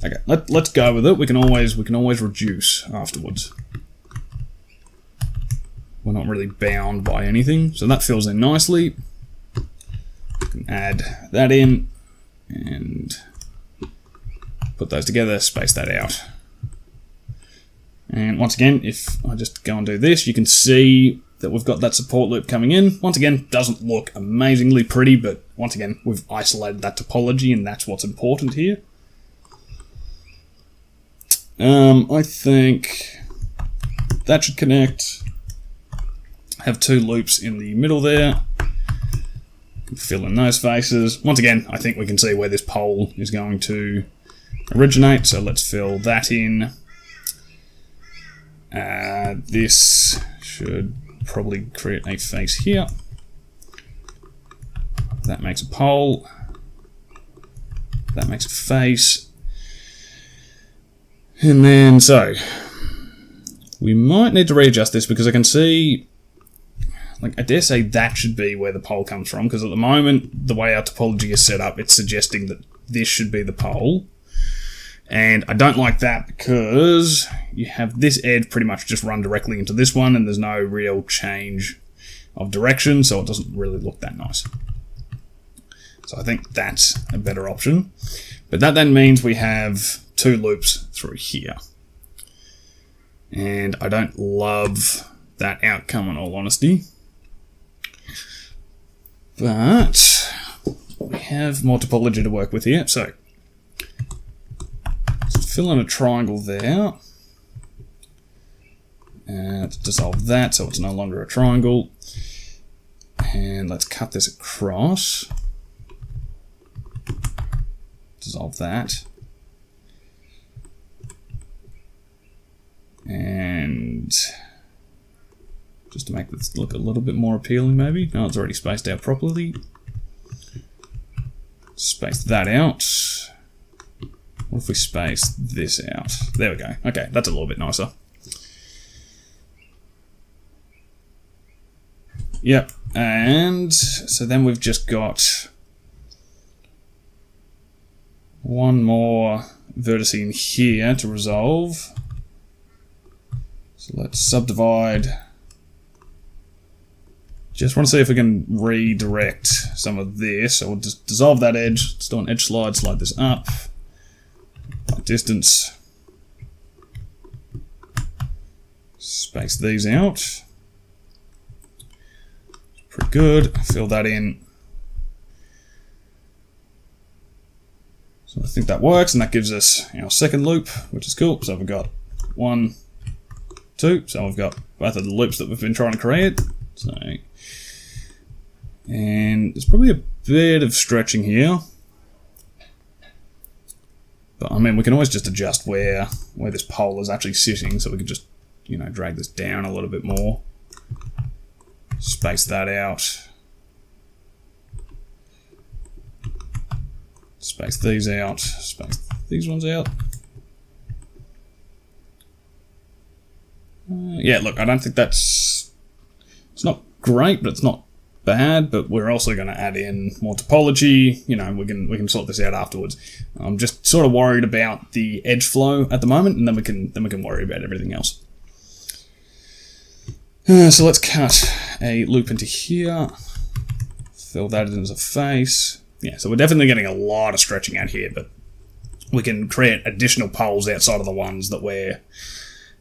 Okay, let's go with it. We can always reduce afterwards. We're not really bound by anything, so that fills in nicely. We can add that in and put those together, space that out. And once again, if I just go and do this, you can see that we've got that support loop coming in. Once again, doesn't look amazingly pretty, but once again, we've isolated that topology, and that's what's important here. I think that should connect. Have two loops in the middle there. Fill in those faces. Once again, I think we can see where this pole is going to originate, so let's fill that in. This should probably create a face here. That makes a pole. That makes a face. And then, so, we might need to readjust this because I can see, like, I dare say that should be where the pole comes from, because at the moment, the way our topology is set up, it's suggesting that this should be the pole. And I don't like that because you have this edge pretty much just run directly into this one, and there's no real change of direction, so it doesn't really look that nice. So I think that's a better option. But that then means we have two loops through here. And I don't love that outcome in all honesty. But we have more topology to work with here, so fill in a triangle there. Let's dissolve that so it's no longer a triangle. And let's cut this across. Dissolve that. And just to make this look a little bit more appealing maybe. No, it's already spaced out properly. Space that out. What if we space this out? There we go. Okay, that's a little bit nicer. Yep, and so then we've just got one more vertex in here to resolve. So let's subdivide. Just want to see if we can redirect some of this. So we'll just dissolve that edge. Let's do an edge slide, slide this up. Distance. Space these out. Pretty good. Fill that in. So I think that works, and that gives us our second loop, which is cool. So we've got 1, 2. So we've got both of the loops that we've been trying to create. So, and there's probably a bit of stretching here. But I mean, we can always just adjust where this pole is actually sitting, so we can just, you know, drag this down a little bit more. Space that out. Space these out. Space these ones out. Yeah, look, I don't think it's not great, but it's not bad, but we're also going to add in more topology. You know, we can sort this out afterwards. I'm just sort of worried about the edge flow at the moment, and then we can worry about everything else. So let's cut a loop into here. Fill that in as a face. Yeah, so we're definitely getting a lot of stretching out here, but we can create additional poles outside of the ones that we're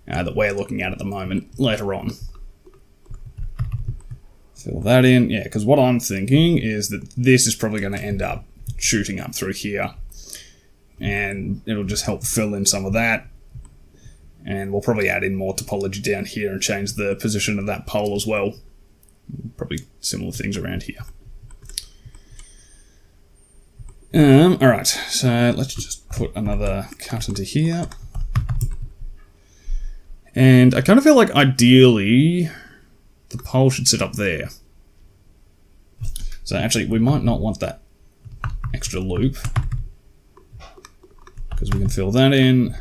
looking at the moment later on. Fill that in, yeah, because what I'm thinking is that this is probably going to end up shooting up through here, and it'll just help fill in some of that, and we'll probably add in more topology down here and change the position of that pole as well. Probably similar things around here. Alright, so let's just put another cut into here. And I kind of feel like ideally the pole should sit up there. So actually, we might not want that extra loop, because we can fill that in.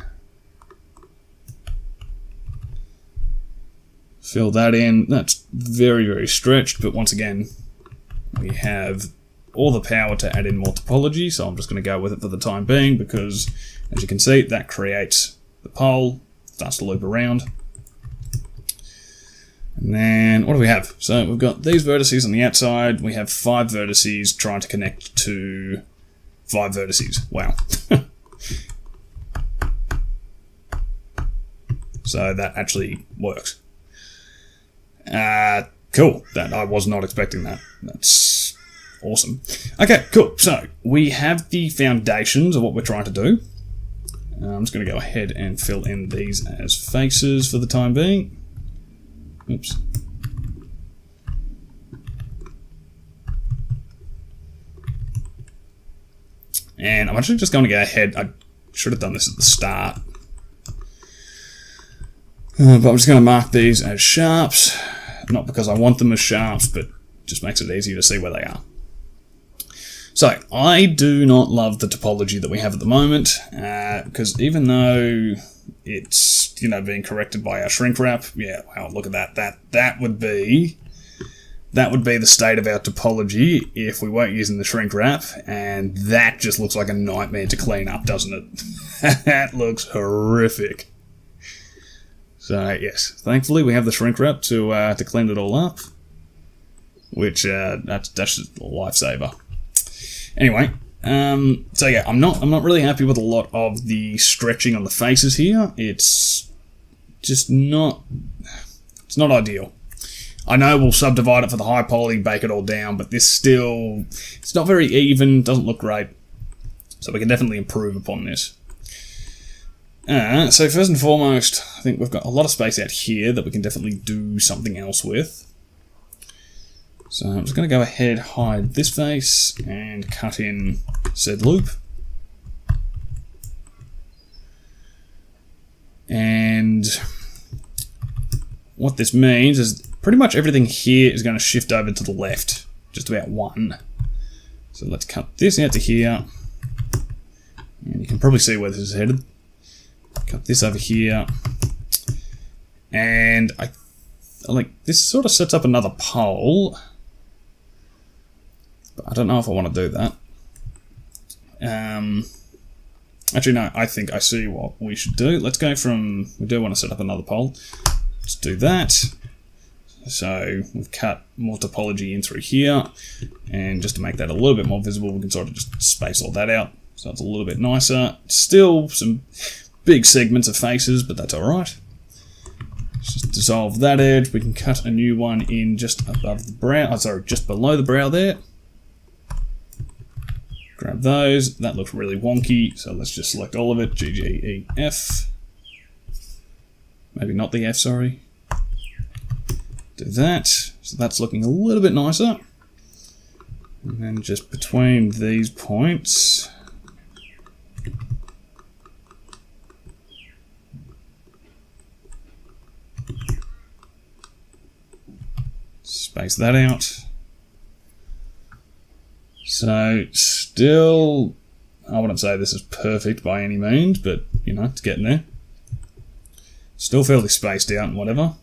Fill that in. That's very, very stretched, but once again, we have all the power to add in more topology, so I'm just going to go with it for the time being, because as you can see, that creates the pole, starts to loop around. And then what do we have? So we've got these vertices on the outside. We have 5 vertices trying to connect to 5 vertices. Wow. So that actually works. Cool. That I was not expecting that. That's awesome. Okay, cool. So we have the foundations of what we're trying to do. I'm just going to go ahead and fill in these as faces for the time being. Oops. And I'm actually just going to go ahead. I should have done this at the start. But I'm just going to mark these as sharps. Not because I want them as sharps, but just makes it easier to see where they are. So, I do not love the topology that we have at the moment, because even though it's, being corrected by our Shrinkwrap, yeah, wow, look at that. That would be the state of our topology if we weren't using the Shrinkwrap, and that just looks like a nightmare to clean up, doesn't it? That looks horrific. So yes, thankfully we have the Shrinkwrap to clean it all up, which that's just a lifesaver. Anyway, so yeah, I'm not really happy with a lot of the stretching on the faces here. It's just not ideal. I know we'll subdivide it for the high poly, bake it all down, but it's not very even, doesn't look great. So we can definitely improve upon this. So first and foremost, I think we've got a lot of space out here that we can definitely do something else with. So I'm just going to go ahead, hide this face, and cut in said loop. And what this means is pretty much everything here is going to shift over to the left, just about 1. So let's cut this out to here. And you can probably see where this is headed. Cut this over here, and I like this sort of sets up another pole, but I don't know if I want to do that. Actually no, I think I see what we should do. Let's go from, we do want to set up another pole. Let's do that. So we've cut more topology in through here, and just to make that a little bit more visible, we can sort of just space all that out so it's a little bit nicer. Still some big segments of faces, but that's alright. Just dissolve that edge. We can cut a new one in just above the brow. Just below the brow there. Grab those. That looks really wonky, so let's just select all of it. G, G, E, F. Maybe not the F, sorry. Do that. So that's looking a little bit nicer. And then just between these points, space that out. So still, I wouldn't say this is perfect by any means, but it's getting there. Still fairly spaced out and whatever.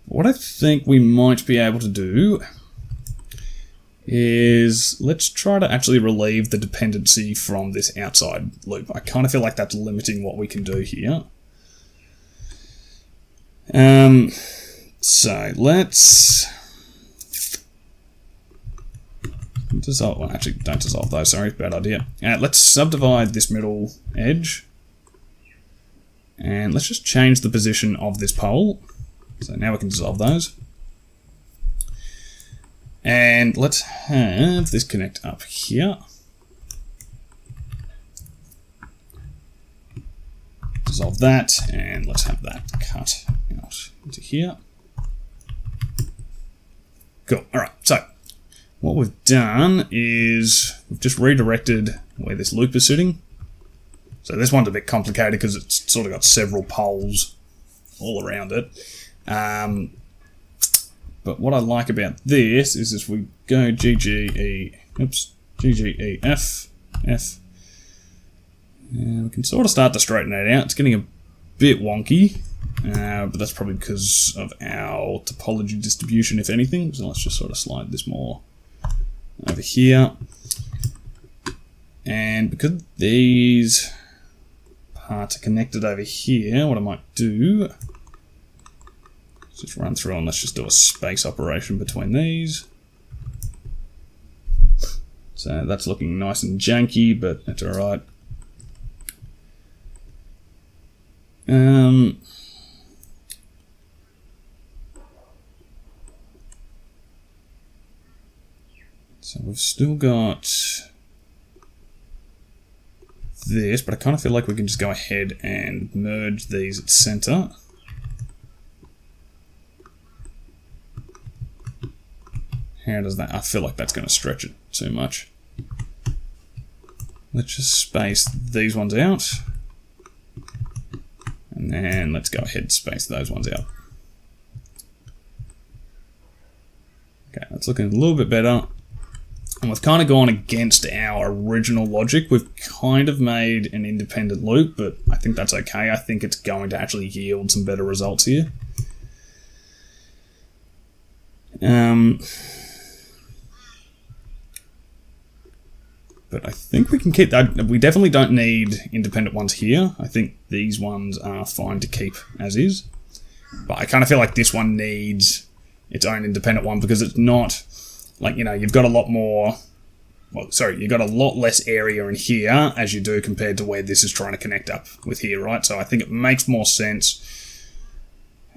What I think we might be able to do is let's try to actually relieve the dependency from this outside loop. I kind of feel like that's limiting what we can do here. So let's dissolve. Well, actually, don't dissolve those. Sorry, bad idea. Let's subdivide this middle edge, and let's just change the position of this pole. So now we can dissolve those, and let's have this connect up here. Dissolve that, and let's have that cut out into here. Cool. Alright, so what we've done is we've just redirected where this loop is sitting. So this one's a bit complicated because it's sort of got several poles all around it. But what I like about this is if we go GGEF, F, and we can sort of start to straighten it out. It's getting a bit wonky, but that's probably because of our topology distribution, if anything. So let's just sort of slide this more over here. And because these parts are connected over here, what I might do is just run through and let's just do a space operation between these. So that's looking nice and janky, but that's alright. So we've still got this, but I kind of feel like we can just go ahead and merge these at center. How does that? I feel like that's going to stretch it too much. Let's just space these ones out. And then let's go ahead and space those ones out. Okay, that's looking a little bit better. And we've kind of gone against our original logic. We've kind of made an independent loop, but I think that's okay. I think it's going to actually yield some better results here. But I think we can keep that. We definitely don't need independent ones here. I think these ones are fine to keep as is. But I kind of feel like this one needs its own independent one because it's not like, you know, you've got a lot more, well, sorry, you've got a lot less area in here as you do compared to where this is trying to connect up with here, right? So I think it makes more sense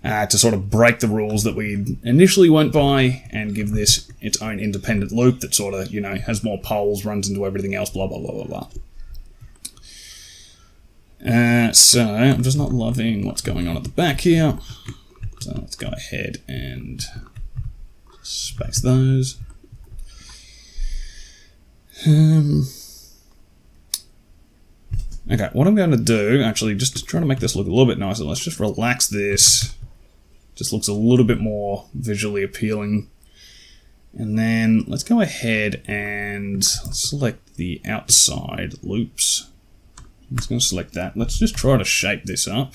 to sort of break the rules that we initially went by and give this its own independent loop that sort of, you know, has more poles, runs into everything else, blah, blah, blah, blah, blah. So I'm just not loving what's going on at the back here. So let's go ahead and space those. Okay, what I'm going to do, actually, just to try to make this look a little bit nicer, let's just relax this. Just looks a little bit more visually appealing. And then let's go ahead and select the outside loops. I'm just going to select that. Let's just try to shape this up.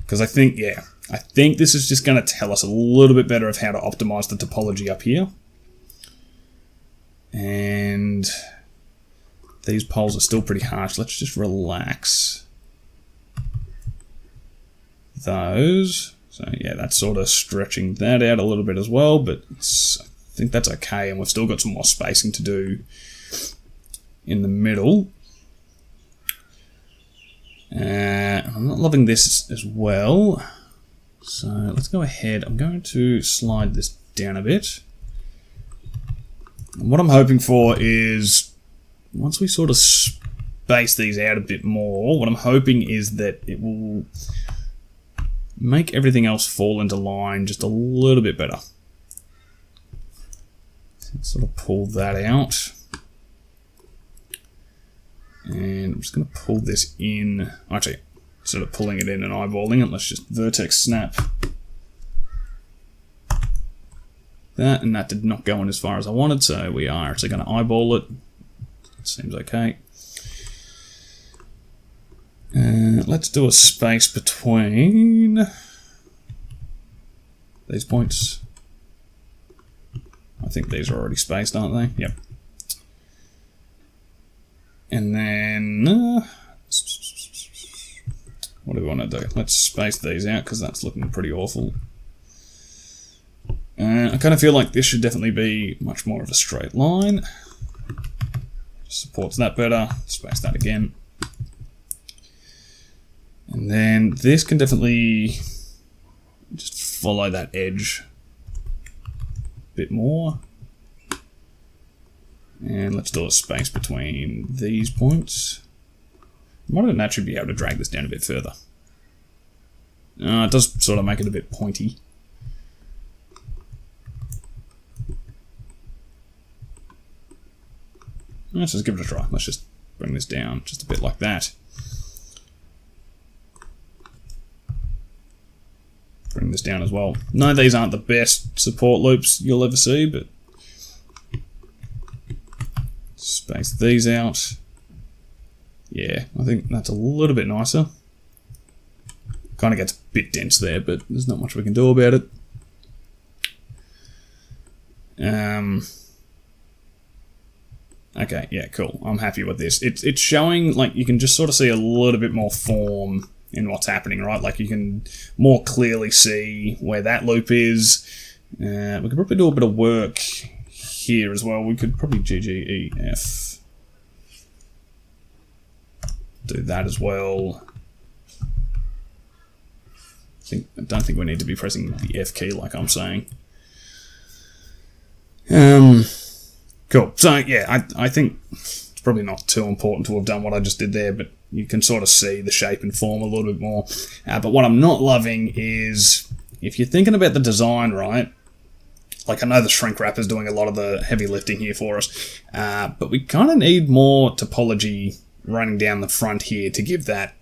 Because I think, yeah, I think this is just going to tell us a little bit better of how to optimize the topology up here. And these poles are still pretty harsh. Let's just relax those. So yeah, that's sort of stretching that out a little bit as well, but I think that's okay, and we've still got some more spacing to do in the middle. I'm not loving this as well, so let's go ahead. I'm going to slide this down a bit. And what I'm hoping for is once we sort of space these out a bit more, what I'm hoping is that it will make everything else fall into line just a little bit better. Let's sort of pull that out. And I'm just going to pull this in. Actually, instead of pulling it in and eyeballing it, let's just vertex snap that. And that did not go in as far as I wanted, so we are actually going to eyeball it. Seems okay. Let's do a space between these points. I think these are already spaced, aren't they? Yep. And then, what do we want to do? Let's space these out because that's looking pretty awful. I kind of feel like this should definitely be much more of a straight line. Supports that better. Space that again. And then this can definitely just follow that edge a bit more. And let's do a space between these points. Might actually be able to drag this down a bit further. It does sort of make it a bit pointy. Let's just give it a try. Let's just bring this down just a bit like that. this down as well. No, these aren't the best support loops you'll ever see, but space these out. Yeah, I think that's a little bit nicer. Kind of gets a bit dense there, but there's not much we can do about it. Okay, yeah, cool. I'm happy with this. It's showing, like, you can just sort of see a little bit more form in what's happening, right? Like, you can more clearly see where that loop is. We could probably do a bit of work here as well. We could probably GGEF. Do that as well. I don't think we need to be pressing the F key like I'm saying. Cool. So yeah, I think it's probably not too important to have done what I just did there, but you can sort of see the shape and form a little bit more. But what I'm not loving is, if you're thinking about the design, right? Like, I know the Shrinkwrap is doing a lot of the heavy lifting here for us, but we kind of need more topology running down the front here to give that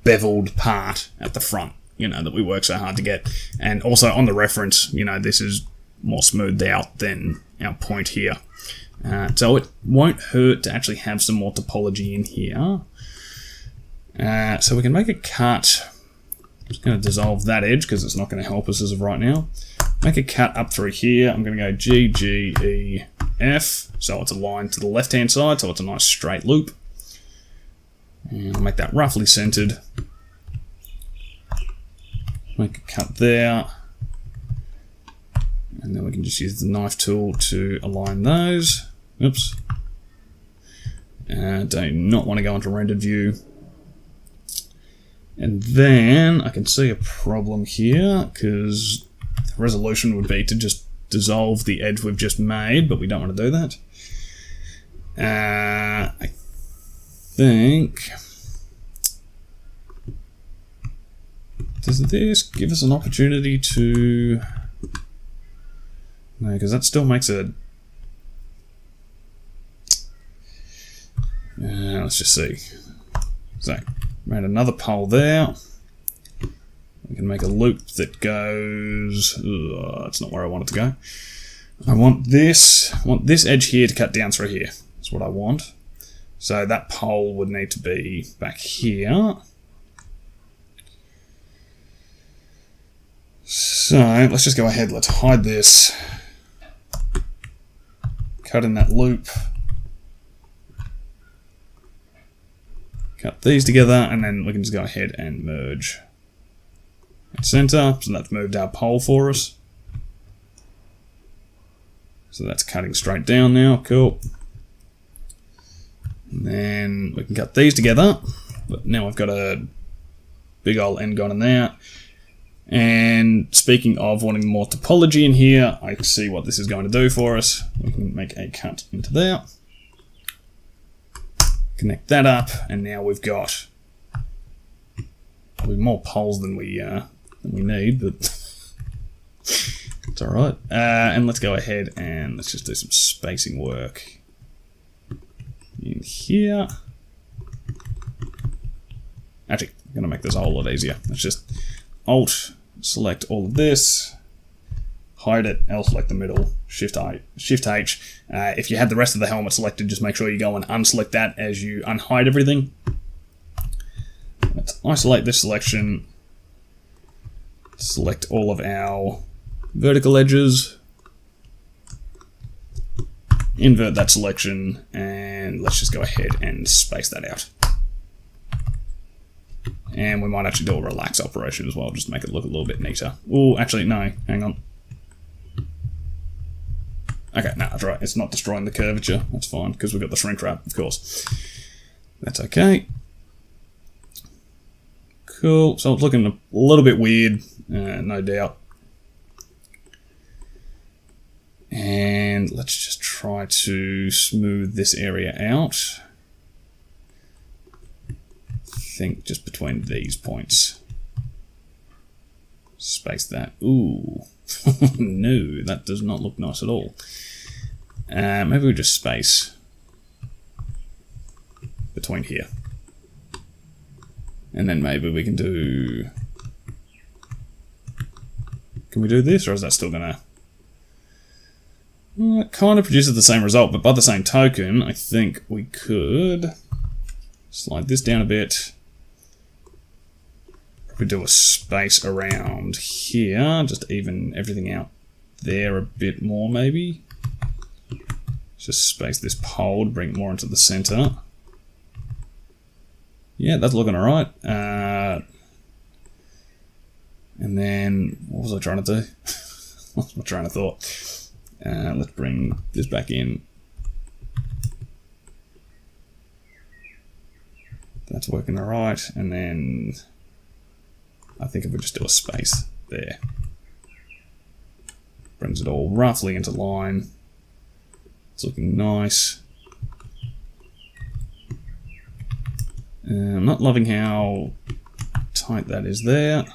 beveled part at the front, you know, that we work so hard to get. And also on the reference, you know, this is more smoothed out than our point here. So it won't hurt to actually have some more topology in here. So we can make a cut. I'm just going to dissolve that edge because it's not going to help us as of right now. Make a cut up through here. I'm going to go G, G, E, F. So it's aligned to the left-hand side, so it's a nice straight loop. And I'll make that roughly centered. Make a cut there. And then we can just use the knife tool to align those. Oops. Do not want to go into rendered view. And then I can see a problem here, because the resolution would be to just dissolve the edge we've just made, but we don't want to do that. I think... Does this give us an opportunity to... No, because that still makes it... let's just see. So, made another pole there. We can make a loop that goes... that's not where I want it to go. I want this edge here to cut down through here. That's what I want. So that pole would need to be back here. So let's just go ahead, let's hide this. Cut in that loop. Cut these together, and then we can just go ahead and merge. At center, so that's moved our pole for us. So that's cutting straight down now, cool. And then we can cut these together, but now we've got a big old end gone in there. And speaking of wanting more topology in here, I can see what this is going to do for us. We can make a cut into there. Connect that up, and now we've got probably more poles than we need, but it's all right. And let's go ahead and let's just do some spacing work in here. Actually, I'm going to make this a whole lot easier. Let's just Alt, select all of this, hide it, L select the middle, Shift H. If you had the rest of the helmet selected, just make sure you go and unselect that as you unhide everything. Let's isolate this selection, select all of our vertical edges, invert that selection, and let's just go ahead and space that out. And we might actually do a relax operation as well, just to make it look a little bit neater. Oh, actually, no, hang on. Okay, no, that's right. It's not destroying the curvature. That's fine, because we've got the Shrinkwrap, of course. That's okay. Cool. So it's looking a little bit weird, no doubt. And let's just try to smooth this area out. I think just between these points. Space that. Ooh. No, that does not look nice at all. Maybe we just space between here. And then maybe we can do Can we do this, or is that still gonna... Well, it kind of produces the same result, but by the same token, I think we could slide this down a bit. Probably do a space around here, just to even everything out there a bit more, maybe. Just space this pole to bring it more into the center. Yeah, that's looking alright. And then, what was I trying to do? What's my train of thought? Let's bring this back in. That's working alright. And then, I think if we just do a space there, brings it all roughly into line. It's looking nice. I'm not loving how tight that is there.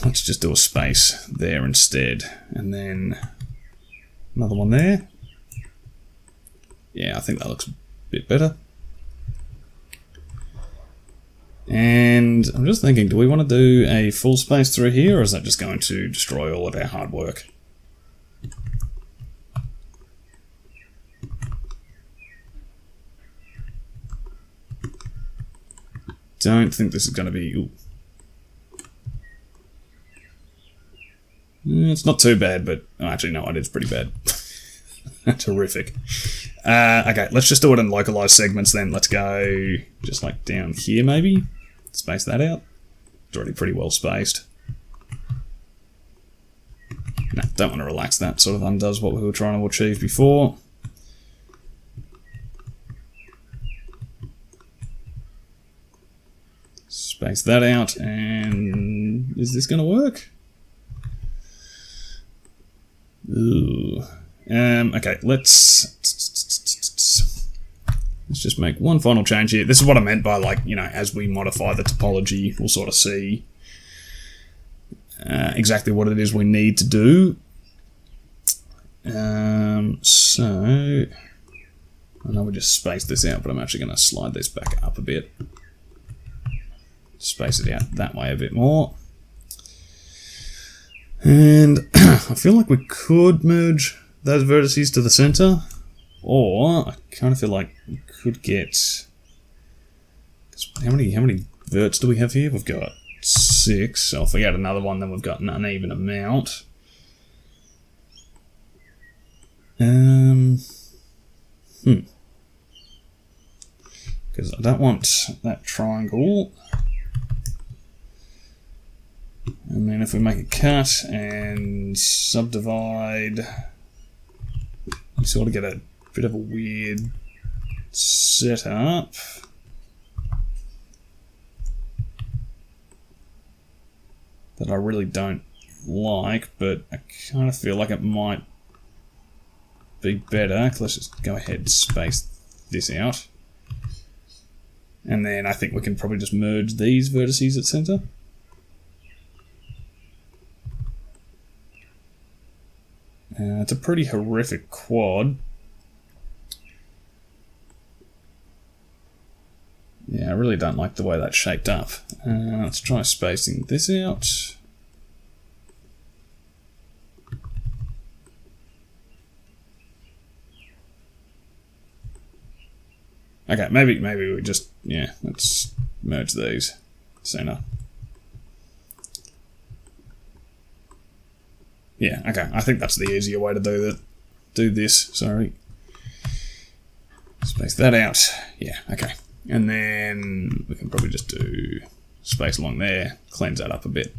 Let's just do a space there instead, and then another one there. Yeah, I think that looks a bit better. And I'm just thinking, do we want to do a full space through here, or is that just going to destroy all of our hard work? Don't think this is going to be... Ooh. It's not too bad, but... Oh, actually, no, it is pretty bad. Terrific. Okay, let's just do it in localized segments then. Let's go just like down here, maybe. Space that out. It's already pretty well spaced. No, don't want to relax that. Sort of undoes what we were trying to achieve before. Space that out, and is this going to work? Ooh. Okay, let's just make one final change here. This is what I meant by, like, you know, as we modify the topology, we'll sort of see exactly what it is we need to do. So I know we just spaced this out, but I'm actually going to slide this back up a bit. Space it out that way a bit more. And I feel like we could merge those vertices to the center, or I kind of feel like we could get... How many verts do we have here? We've got 6, so if we add another one, then we've got an uneven amount. Because I don't want that triangle. And then if we make a cut and subdivide, you sort of get a bit of a weird setup. That I really don't like, but I kind of feel like it might be better. Let's just go ahead and space this out. And then I think we can probably just merge these vertices at center. It's a pretty horrific quad. Yeah, I really don't like the way that's shaped up. Let's try spacing this out. Okay, maybe we just, yeah, let's merge these center. Yeah, okay, I think that's the easier way to do this, sorry. Space that out. Yeah, okay. And then we can probably just do space along there, cleanse that up a bit.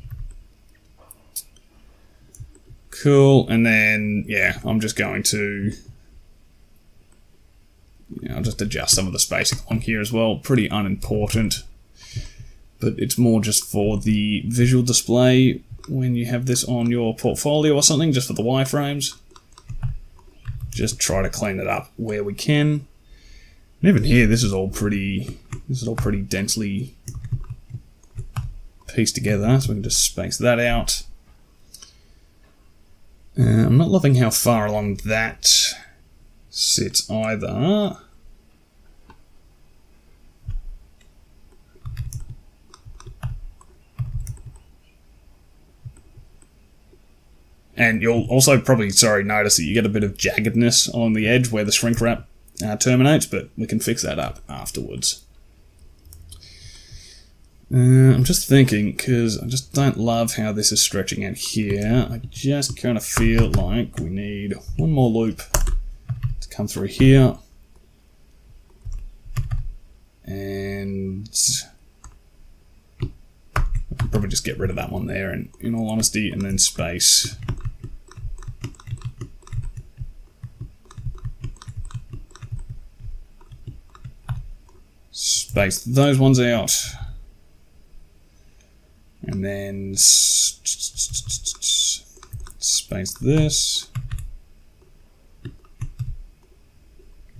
Cool, and then, yeah, I'm just going to, I'll just adjust some of the spacing along here as well. Pretty unimportant, but it's more just for the visual display when you have this on your portfolio or something, just for the wireframes. Just try to clean it up where we can. And even here, this is all pretty densely pieced together, so we can just space that out. I'm not loving how far along that sits either. And you'll also probably, notice that you get a bit of jaggedness along the edge where the shrink wrap terminates, but we can fix that up afterwards. I'm just thinking, because I just don't love how this is stretching out here. I just kind of feel like we need one more loop to come through here. And I can probably just get rid of that one there, and in all honesty, and then space. Space those ones out. And then space this.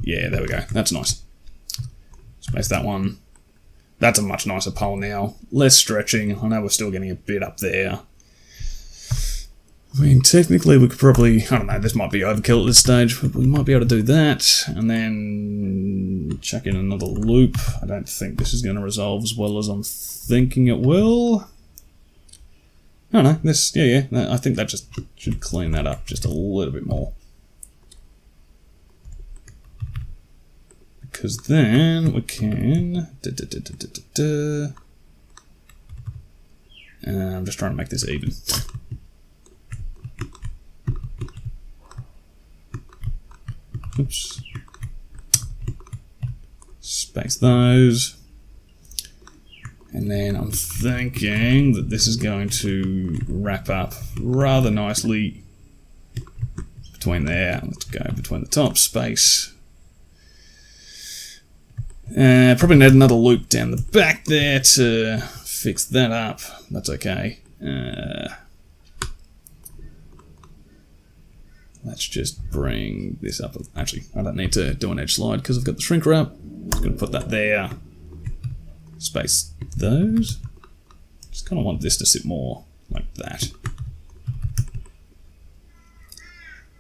Yeah, there we go. That's nice. Space that one. That's a much nicer pole now. Less stretching. I know we're still getting a bit up there. I mean, technically we could probably, I don't know, this might be overkill at this stage, but we might be able to do that. And then chuck in another loop. I don't think this is going to resolve as well as I'm thinking it will. I don't know, this, yeah, I think that just should clean that up just a little bit more. Because then we can... I'm just trying to make this even. Oops. Space those. And then I'm thinking that this is going to wrap up rather nicely between there. Let's go between the top, space. Probably need another loop down the back there to fix that up. That's okay. Let's just bring this up. Actually, I don't need to do an edge slide because I've got the shrink wrap. I'm just going to put that there. Space those. Just kind of want this to sit more like that.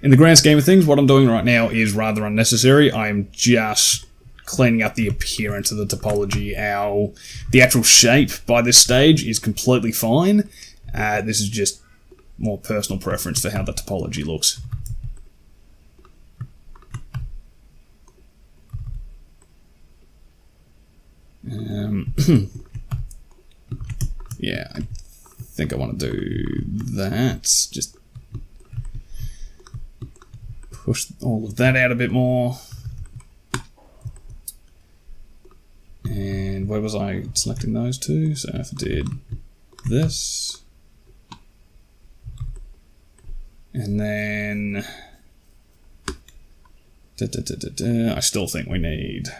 In the grand scheme of things, what I'm doing right now is rather unnecessary. I'm just cleaning up the appearance of the topology. The actual shape by this stage is completely fine. This is just more personal preference for how the topology looks. Yeah, I think I want to do that. Just push all of that out a bit more. And where was I selecting those two? So if I did this, and then I still think we need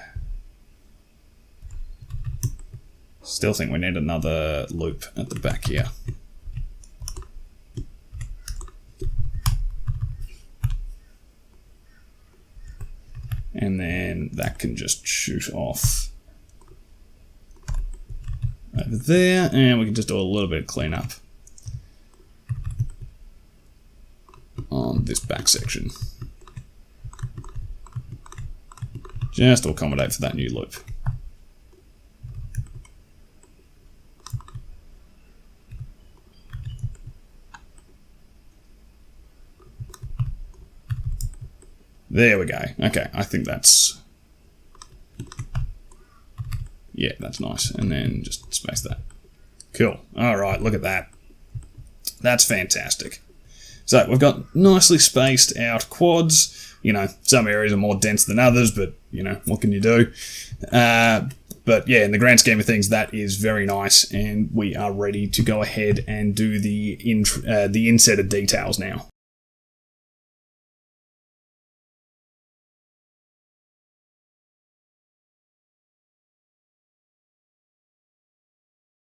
another loop at the back here. And then that can just shoot off over there, and we can just do a little bit of cleanup on this back section, just to accommodate for that new loop. There we go. Okay, I think that's... yeah, that's nice. And then just space that. Cool. Alright, look at that. That's fantastic. So, we've got nicely spaced out quads. You know, some areas are more dense than others, but, you know, what can you do? But yeah, in the grand scheme of things, that is very nice, and we are ready to go ahead and do the insetted details now.